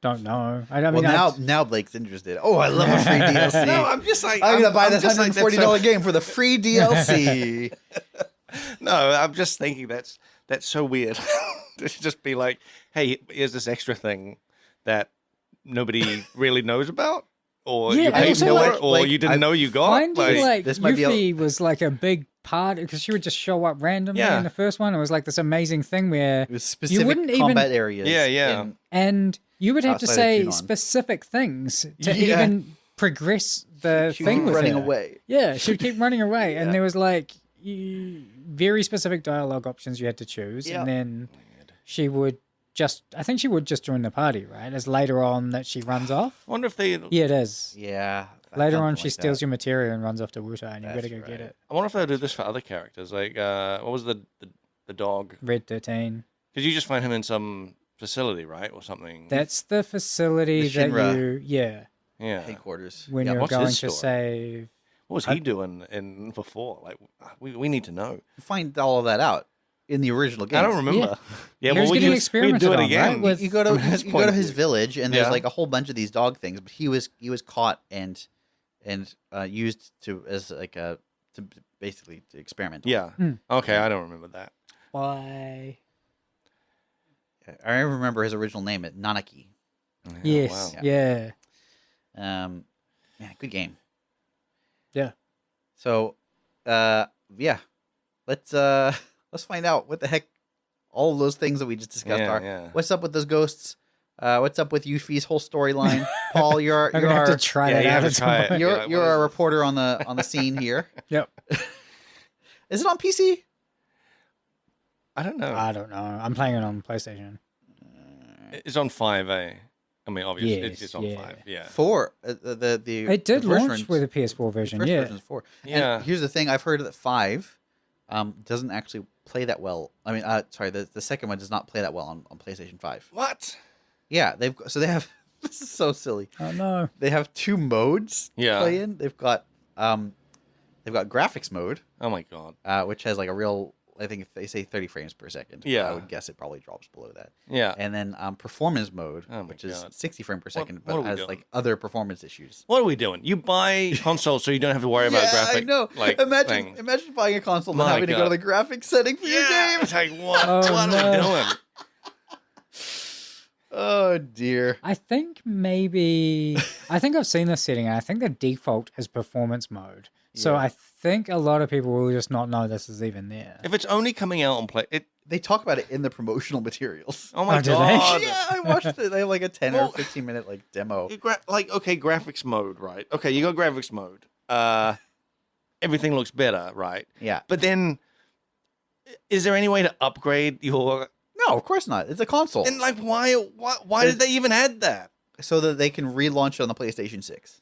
Don't know. I mean, now Blake's interested. Oh, I love a free DLC. No, I'm just like I'm gonna buy this just like, $140 game for the free DLC. No, I'm just thinking that's so weird. To just be like, hey, here's this extra thing that nobody really knows about, or Yeah, you and paid also, for like- it, or you didn't know you got. finding like this might be Yuffie was like a big part because she would just show up randomly Yeah. in the first one. It was like this amazing thing where With specific wouldn't even- combat areas. Yeah. in- and you would have to Outside of say Junon. specific things to Yeah. even progress the she thing keep with running her. away. Yeah, she would keep running away, Yeah. and there was like very specific dialogue options you had to choose, Yeah. and then she would I think she would just join the party, right? As later on that she runs off. I wonder if they. Yeah, it is. Yeah. Later on, something she like steals that. your material and runs off to Wuta, and you That's better go get right. it. I wonder if they'll do this for other characters. Like, what was the dog? Red 13. Because you just find him in some facility, right, or something. That's the facility The that Shinra. yeah. Headquarters. when Yeah. you're what's going his to story? save. What was he doing in before? Like, we need to know. Find all of that out in the original game. I don't remember. Yeah, He was getting we'd do experimented it on, again. right, with- You go to From his you point go to of his view. village, and there's Yeah. like a whole bunch of these dog things. But he was caught and used to basically to experiment. on. Yeah. Okay, I don't remember that. Why? I remember his original name, Nanaki. Yes. Wow. Yeah. Yeah, good game. Yeah. So, yeah, let's find out what the heck all of those things that we just discussed Yeah, are. yeah. What's up with those ghosts? What's up with Yuffie's whole storyline? Paul, you're I'm gonna have our to try Yeah, that you out have at to some try point. it. you're You're like, you're what our is this? reporter on the scene here. Yep. Is it on PC? I don't know. I don't know. I'm playing it on PlayStation. It's on 5, I mean, obviously, Yes, it's on yeah. 5. Yeah. 4. The It did the launch version- with a PS4 version. First Yeah. version is 4. Yeah. And here's the thing: I've heard that 5 doesn't actually play that well. I mean, sorry, the second one does not play that well on PlayStation 5. What? Yeah, they have. This is so silly. Oh no. They have 2 modes to Yeah. play in. They've got graphics mode, Oh my god. which has like a real I think if they say 30 frames per second, Yeah. I would guess it probably drops below that. Yeah. And then performance mode, Oh my which is God. 60 frames per second, what are but we has doing? like other performance issues. What are we doing? You buy consoles so you don't have to worry about graphic. I know. Like, imagine buying a console and then My having to go to God. the graphics setting for your game. It's like, what? Oh, what no. are we doing? Oh dear. I think I've seen this setting, and I think the default is performance mode. So Yeah. I think a lot of people will just not know this is even there. If it's only coming out on play, They talk about it in the promotional materials. oh my Oh, do they? God. Yeah, I watched it. They have like a 10 Well, or 15 minute like demo. Okay, graphics mode, right? Okay, you got graphics mode. Everything looks better, right? Yeah. But then, is there any way to upgrade your? No, of course not. It's a console. And like, why did they even add that? So that they can relaunch it on the PlayStation 6.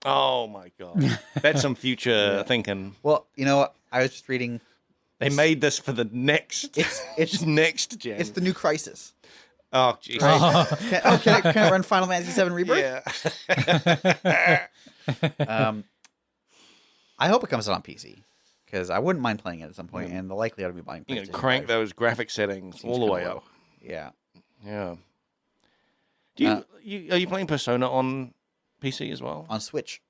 Oh my God, that's some future thinking. Well, you know what? I was just reading. They made this for the next. It's next gen. it's the new Crisis. Oh jeez. Oh. Can I run Final Fantasy VII Rebirth? Yeah. I hope it comes out on PC because I wouldn't mind playing it at some point, and the likelihood of me buying You PlayStation know, crank 5 those graphic settings seems all the kinda way low. up. Yeah. Yeah. Do you are you playing Persona on PC as well? On Switch.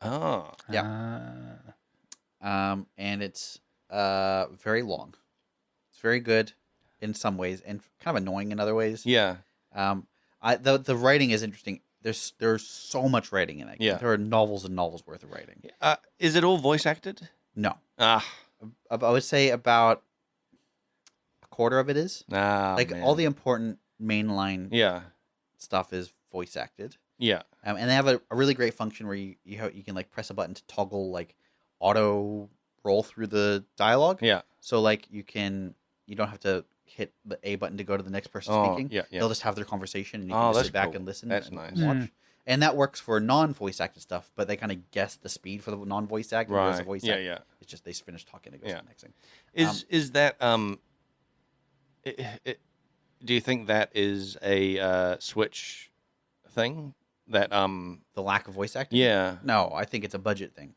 Oh. Yeah. And it's very long. It's very good in some ways and kind of annoying in other ways. Yeah. The writing is interesting. There's so much writing in it. Yeah. There are novels and novels worth of writing. Is it all voice acted? No. Ah. I would say about a quarter of it is. Nah. All the important mainline Yeah. stuff is voice acted. Yeah. And they have a really great function where you can like press a button to toggle like auto roll through the dialogue. Yeah. So like you don't have to hit the A button to go to the next person speaking. Yeah. They'll just have their conversation and you Oh, can just that's sit back cool. and listen. That's and nice. watch. And that works for non-voice acted stuff, but they kind of guess the speed for the non-voice acting. Whereas the Right. voice Yeah. acting, Yeah. it's just they finish talking and it goes Yeah. to the next thing. Is that do you think that is a Switch thing? That The lack of voice acting? yeah. No, I think it's a budget thing.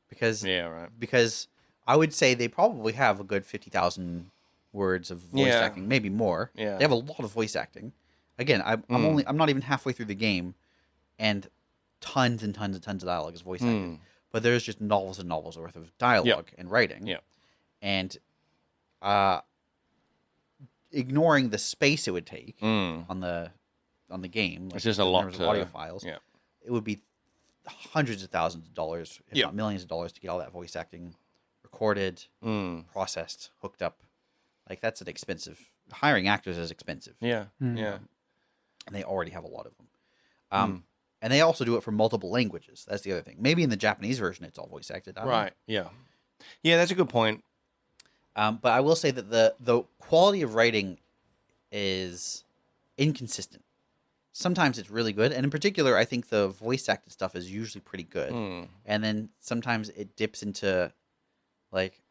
Because Yeah, right. because I would say they probably have a good 50,000 words of voice Yeah. acting, maybe more. Yeah. They have a lot of voice acting. Again, I'm not even halfway through the game, and tons and tons and tons of dialogue is voice acted. But there's just novels and novels worth of dialogue and writing. Yeah. And ignoring the space it would take on the game, It's just a lot in terms of to- audio files. yeah. It would be hundreds of thousands of dollars, if Yeah. not millions of dollars, to get all that voice acting recorded, processed, hooked up. Like that's an expensive. Hiring actors is expensive, Yeah. Yeah. and they already have a lot of them. And they also do it for multiple languages. That's the other thing. Maybe in the Japanese version, it's all voice acted. I don't know. Right. Yeah. Yeah, that's a good point. But I will say that the quality of writing is inconsistent. Sometimes it's really good, and in particular, I think the voice acted stuff is usually pretty good. And then sometimes it dips into like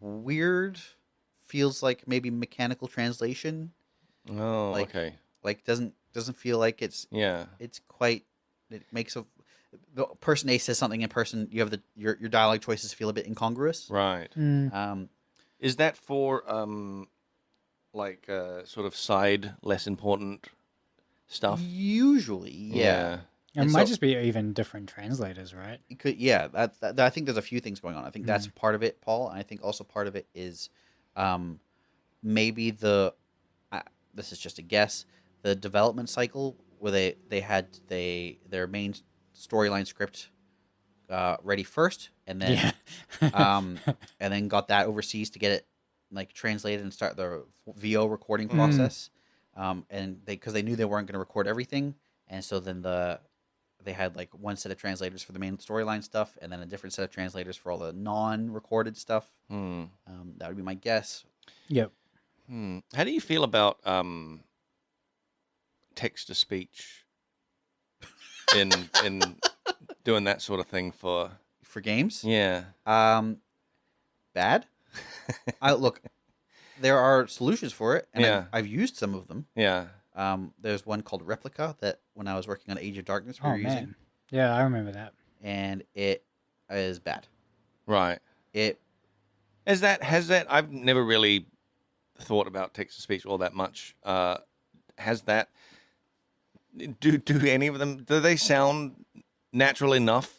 weird, feels like maybe mechanical translation. Oh, Like- okay. Like doesn't feel like it's Yeah. quite. It makes the person A says something in person. You have your dialogue choices feel a bit incongruous. Right. Is that for like sort of side less important stuff? Usually, yeah. It And might so- just be even different translators, right? It could, yeah. That I think there's a few things going on. I think that's part of it, Paul. And I think also part of it is maybe this is just a guess. The development cycle where they had their main storyline script ready first, and then and then got that overseas to get it like translated and start the VO recording process. And because they knew they weren't going to record everything, and so then they had like one set of translators for the main storyline stuff, and then a different set of translators for all the non-recorded stuff. That would be my guess. Yep. How do you feel about text to speech in doing that sort of thing for games? Yeah. Bad. Look, there are solutions for it, and Yeah. I've used some of them. Yeah. There's one called Replica that when I was working on Age of Darkness we Oh were using, man. Yeah, I remember that. and it is bad. Right. It Has that? I've never really thought about text to speech all that much. Has that? Do any of them? Do they sound natural enough?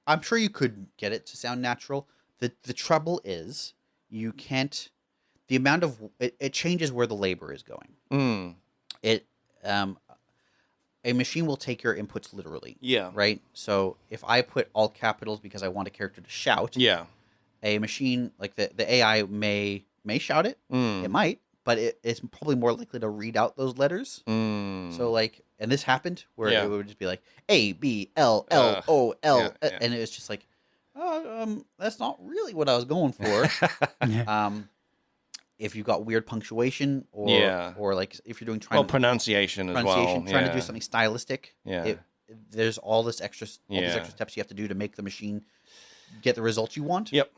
I'm sure you could get it to sound natural. The trouble is you can't. The amount of it changes where the labor is going. It a machine will take your inputs literally. Yeah. Right. So if I put all capitals because I want a character to shout. Yeah. A machine like the AI may shout it. It might, but it's probably more likely to read out those letters. So like, and this happened where it would just be like A B L L O L, and it was just like, that's not really what I was going for. If you've got weird punctuation or like if you're doing pronunciation as well, trying to do something stylistic, there's all this extra these extra steps you have to do to make the machine get the results you want. Yep.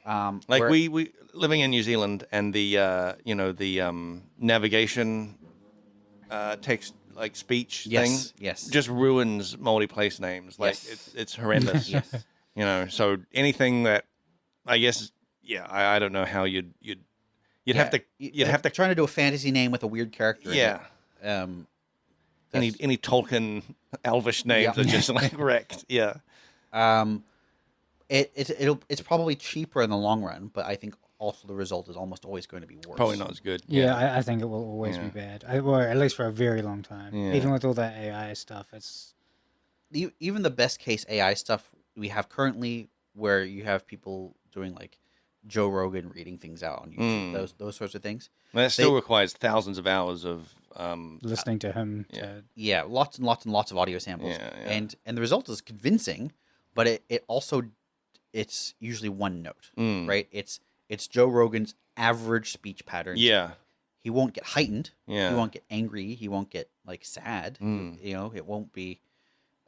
Like we living in New Zealand, and the navigation text like speech thing just ruins multi-place names. Like it's horrendous. So anything that I guess I don't know how you'd have to trying to do a fantasy name with a weird character. Any Tolkien Elvish names are just like wrecked. It's probably cheaper in the long run, but I think also the result is almost always going to be worse. Probably not as good. I think it will always be bad, or at least for a very long time. Even with all that AI stuff, it's even the best case AI stuff we have currently, where you have people doing like Joe Rogan reading things out on YouTube, those sorts of things. That still requires thousands of hours of listening to him. Lots and lots and lots of audio samples, and the result is convincing, but it also it's usually one note, right? It's Joe Rogan's average speech pattern. He won't get heightened. He won't get angry. He won't get like sad. It won't be.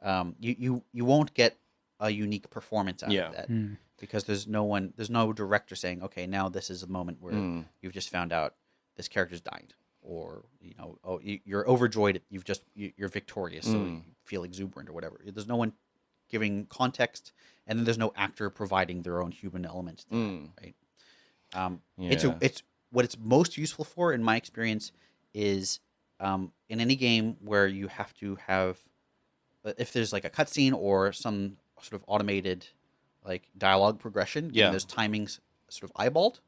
You won't get a unique performance out of that because there's no director saying, okay, now this is a moment where you've just found out this character's died, or you're overjoyed. You're victorious, so you feel exuberant or whatever. There's no one giving context, and then there's no actor providing their own human element to that, right? It's what it's most useful for, in my experience, is in any game where you have to have, if there's like a cutscene or some sort of automated like dialogue progression, there's timings sort of eyeballed.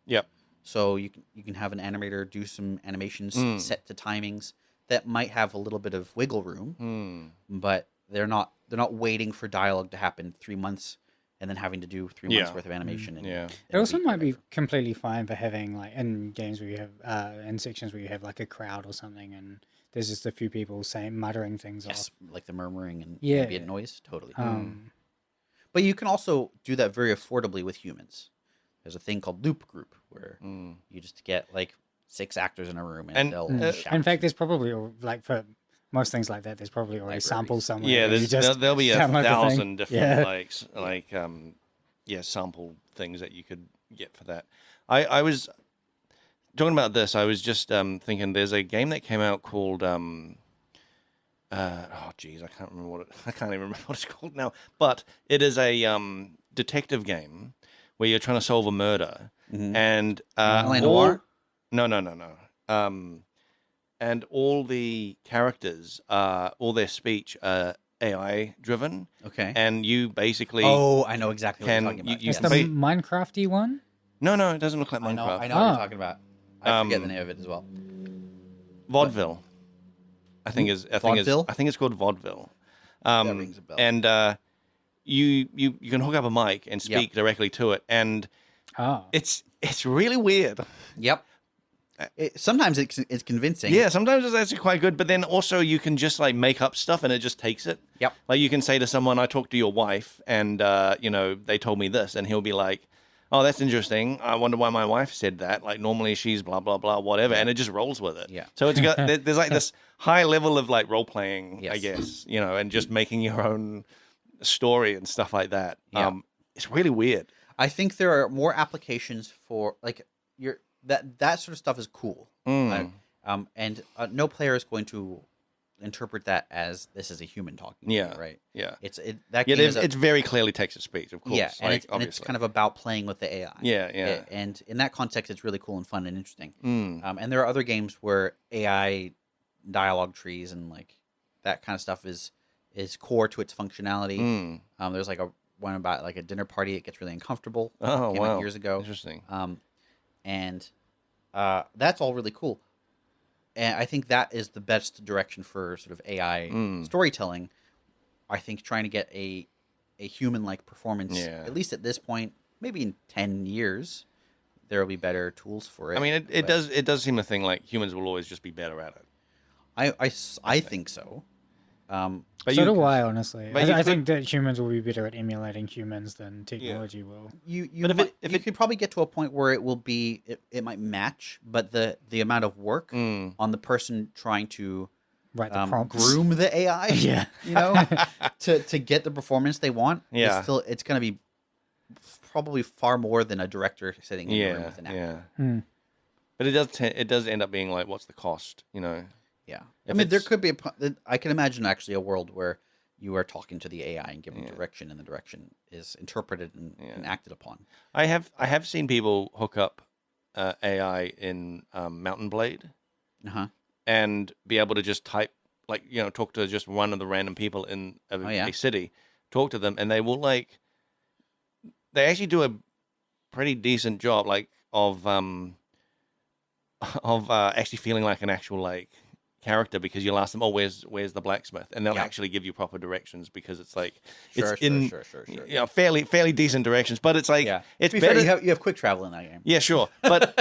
So you can have an animator do some animations set to timings that might have a little bit of wiggle room, but they're not waiting for dialogue to happen 3 months and then having to do 3 months worth of animation. It also might be completely fine for having like in games where you have in sections where you have like a crowd or something, and there's just a few people muttering things off, like the murmuring and ambient noise. Totally. But you can also do that very affordably with humans. There's a thing called loop group where you just get like 6 actors in a room and they'll shout. In fact, there's probably like for most things like that, there's probably already samples somewhere. Yeah, there'll be 1,000 different sample things that you could get for that. I was talking about this. I was just thinking there's a game that came out called I can't even remember what it's called now. But it is a detective game where you're trying to solve a murder, and Noir? No. And all the characters, all their speech are AI driven. Okay. And you basically I know exactly what you're talking about. It's the Minecrafty one? No, it doesn't look like Minecraft. I know what you're talking about. I forget the name of it as well. Vaudeville. I think it's called Vaudeville. That rings a bell. And you can hook up a mic and speak directly to it, and it's really weird. Yep. Sometimes it's convincing. Yeah, sometimes it's actually quite good, but then also you can just like make up stuff and it just takes it. Yep. Like you can say to someone, I talked to your wife and, they told me this, and he'll be like, oh, that's interesting. I wonder why my wife said that. Like normally she's blah, blah, blah, whatever. And it just rolls with it. Yeah. So it's got, there's like this high level of like role playing, I guess, and just making your own story and stuff like that. Yeah. It's really weird. I think there are more applications for like that sort of stuff is cool. And no player is going to interpret that as this is a human talking. To Yeah. me, right. Yeah. That Yeah, game is it's very clearly text to speech, of course. yeah, and like, it's obviously. kind of about playing with the AI. Yeah. And in that context, it's really cool and fun and interesting. Mm. And there are other games where AI dialogue trees and like that kind of stuff is core to its functionality. Mm. There's like a one about like a dinner party. It gets really uncomfortable. Oh, Came out wow. years ago. Interesting. And that's all really cool. And I think that is the best direction for sort of AI storytelling. I think trying to get a human-like performance, at least at this point, maybe in 10 years, there will be better tools for it. I mean, it does seem a thing like humans will always just be better at it. I think so. But So do I, honestly. but you I could- think that humans will be better at emulating humans than technology will. But if it could probably get to a point where it will be, it might match, but the amount of work on the person trying to Right, the prompts. groom the AI, Yeah. you know, to get the performance they want, Yeah. it's going to be probably far more than a director sitting in a room with an actor. Hmm. But it does end up being like, what's the cost? You know. Yeah, If I mean, there it's- could be I can imagine actually a world where you are talking to the AI and giving direction, and the direction is interpreted and acted upon. I have seen people hook up AI in Mountain Blade and be able to just type, like, you know, talk to just one of the random people in a city, talk to them, and they will they actually do a pretty decent job, like of actually feeling like an actual like character, because you'll ask them, oh, where's the blacksmith, and they'll actually give you proper directions, because it's like Sure. you know, fairly decent directions, but it's like it's To be fair, better. you have quick travel in that game. Yeah, sure, but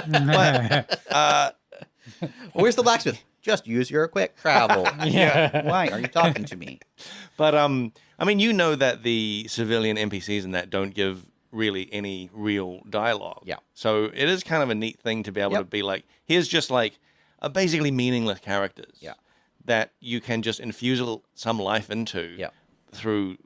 Where's the blacksmith? Just use your quick travel. Yeah. Why are you talking to me? but I mean, you know that the civilian NPCs in that don't give really any real dialogue. Yeah. So it is kind of a neat thing to be able to be like, here's just like basically meaningless characters. Yeah. That you can just infuse some life into. Yeah. Through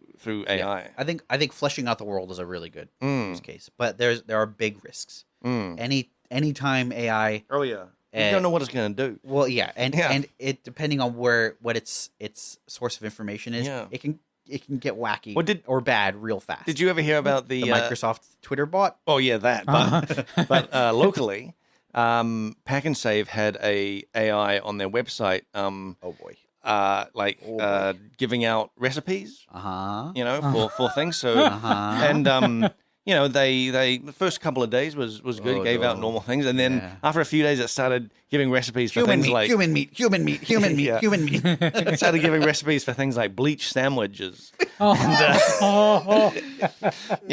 AI. I think fleshing out the world is a really good use case, but there are big risks. Anytime AI. Oh yeah. You don't know what it's going to do. Well, and it depending on what its source of information is, it can get wacky or bad real fast. Did you ever hear about the Microsoft Twitter bot? Oh yeah, that. But locally, Pack and Save had a AI on their website. Oh boy. Giving out recipes. You know, for things. So and you know, they the first couple of days was good. It gave out normal things, and then after a few days, it started giving recipes for things like human meat. It started giving recipes for things like bleach sandwiches. You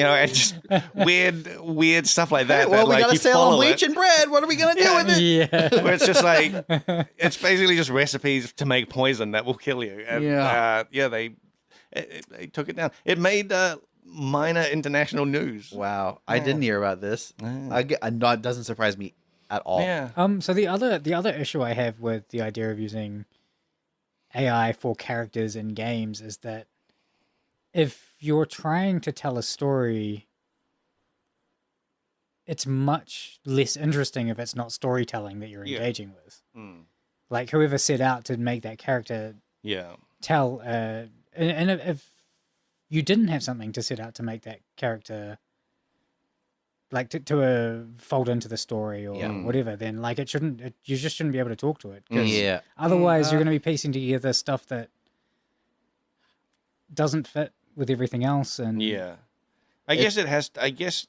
know, and just weird stuff like that. Well, that, we like, got a you sale on follow bleach and bread. What are we gonna do with it? Yeah. where it's just like it's basically just recipes to make poison that will kill you. And, they took it down. It made minor international news. Wow, I didn't hear about this. It doesn't surprise me at all. Yeah. So the other issue I have with the idea of using AI for characters in games is that if you're trying to tell a story, it's much less interesting if it's not storytelling that you're engaging with. Like whoever set out to make that character tell, and if you didn't have something to set out to make that character, like to fold into the story or whatever, then like you just shouldn't be able to talk to it. Because otherwise, you're going to be piecing together stuff that doesn't fit with everything else. And I guess it has. I guess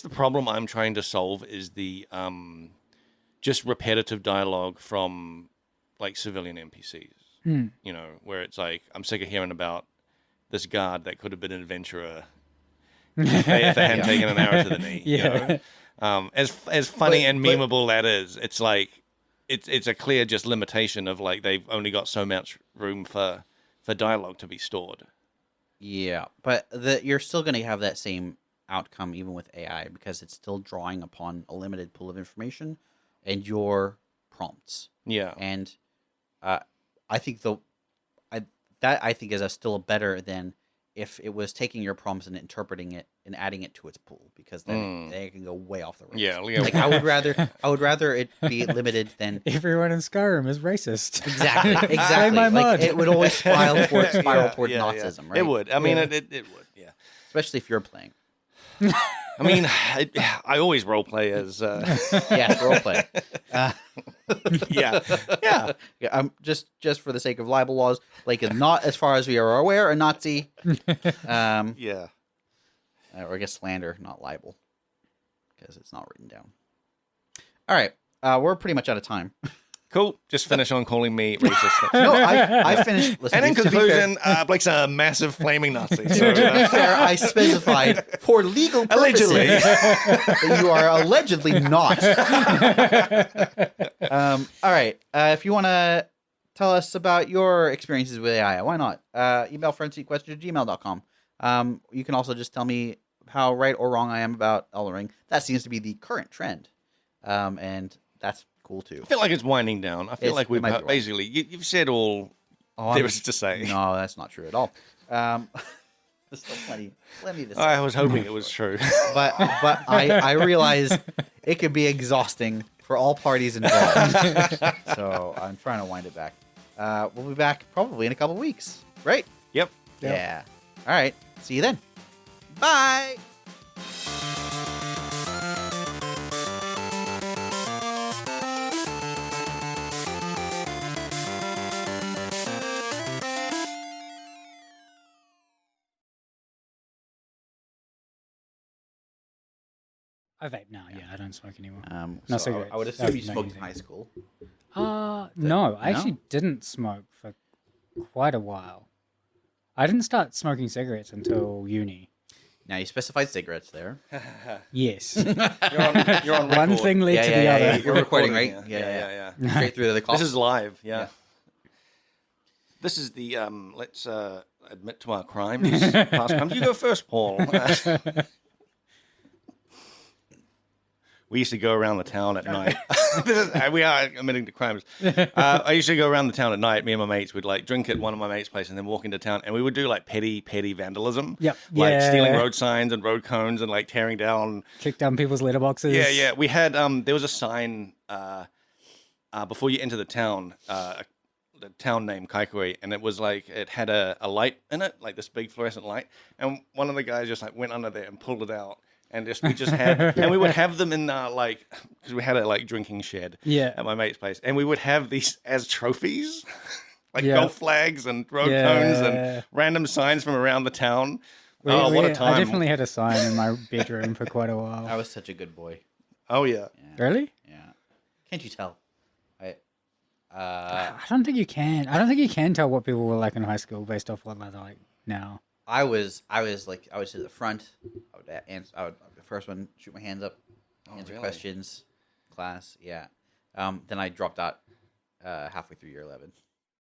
the problem I'm trying to solve is the just repetitive dialogue from like civilian NPCs. You know, where it's like, I'm sick of hearing about this guard that could have been an adventurer if they hadn't taken an arrow to the knee. You know? As funny and memeable that is, it's like it's a clear just limitation of like they've only got so much room for dialogue to be stored. Yeah, but you're still going to have that same outcome even with AI, because it's still drawing upon a limited pool of information and your prompts. Yeah, and I think I think is still better than if it was taking your prompts and interpreting it and adding it to its pool, because then they can go way off the rails. Yeah, Like I would rather it be limited than Everyone in Skyrim is racist. exactly. my Like mod. it would always spiral toward yeah. Nazism, right? It would. I mean, it would. Yeah. Especially if you're playing. I mean, I always role play as. Yeah, roleplay. Yeah. Yeah. Just for the sake of libel laws, Blake is not, as far as we are aware, a Nazi. Yeah. Or I guess slander, not libel, because it's not written down. All right, we're pretty much out of time. Cool. Just finish on calling me racist. No, I finished. Listen, And in to be fair- conclusion, Blake's a massive flaming Nazi. to So, be fair, I specified for legal purposes Allegedly. that you are allegedly not. All right. If you want to tell us about your experiences with AI, why not? Email friendseatquestions@gmail.com. You can also just tell me how right or wrong I am about Elden Ring. That seems to be the current trend. And that's cool too. I feel like it's winding down. I feel like we've basically, you've said all there is to say. No, that's not true at all. There's still plenty to say. I was hoping it was true. But I realize it could be exhausting for all parties involved. So I'm trying to wind it back. We'll be back probably in a couple weeks, right? Yep. Yeah. All right. See you then. Bye. I vape now. Yeah, I don't smoke anymore. So cigarettes. I would assume you No smoked in using. high school. No, I No? actually didn't smoke for quite a while. I didn't start smoking cigarettes until uni. Now you specified cigarettes there. Yes. You're on record. One thing led to the other. You're recording, right? Yeah. Straight through to the call. This is live. Yeah. Yeah. This is the let's admit to our crimes. Past crimes. You go first, Paul. We used to go around the town at night. We are admitting to crimes. I used to go around the town at night. Me and my mates would like drink at one of my mates' place and then walk into town, and we would do like petty vandalism. Yep. Like Yeah. stealing road signs and road cones and like tearing down. Kick down people's letterboxes. Yeah. We had there was a sign before you enter the town. The town name Kaikui, and it was like it had a light in it, like this big fluorescent light, and one of the guys just like went under there and pulled it out, and we just had and we would have them in like because we had a like drinking shed at my mate's place, and we would have these as trophies, like golf flags and road cones and random signs from around the town. What a time! I definitely had a sign in my bedroom for quite a while. I was such a good boy. Oh yeah. Really? Yeah. Can't you tell? I don't think you can. I don't think you can tell what people were like in high school based off what they're like now. I was to the front. I would the first one, shoot my hands up, answer questions, class. Yeah. Then I dropped out halfway through year 11.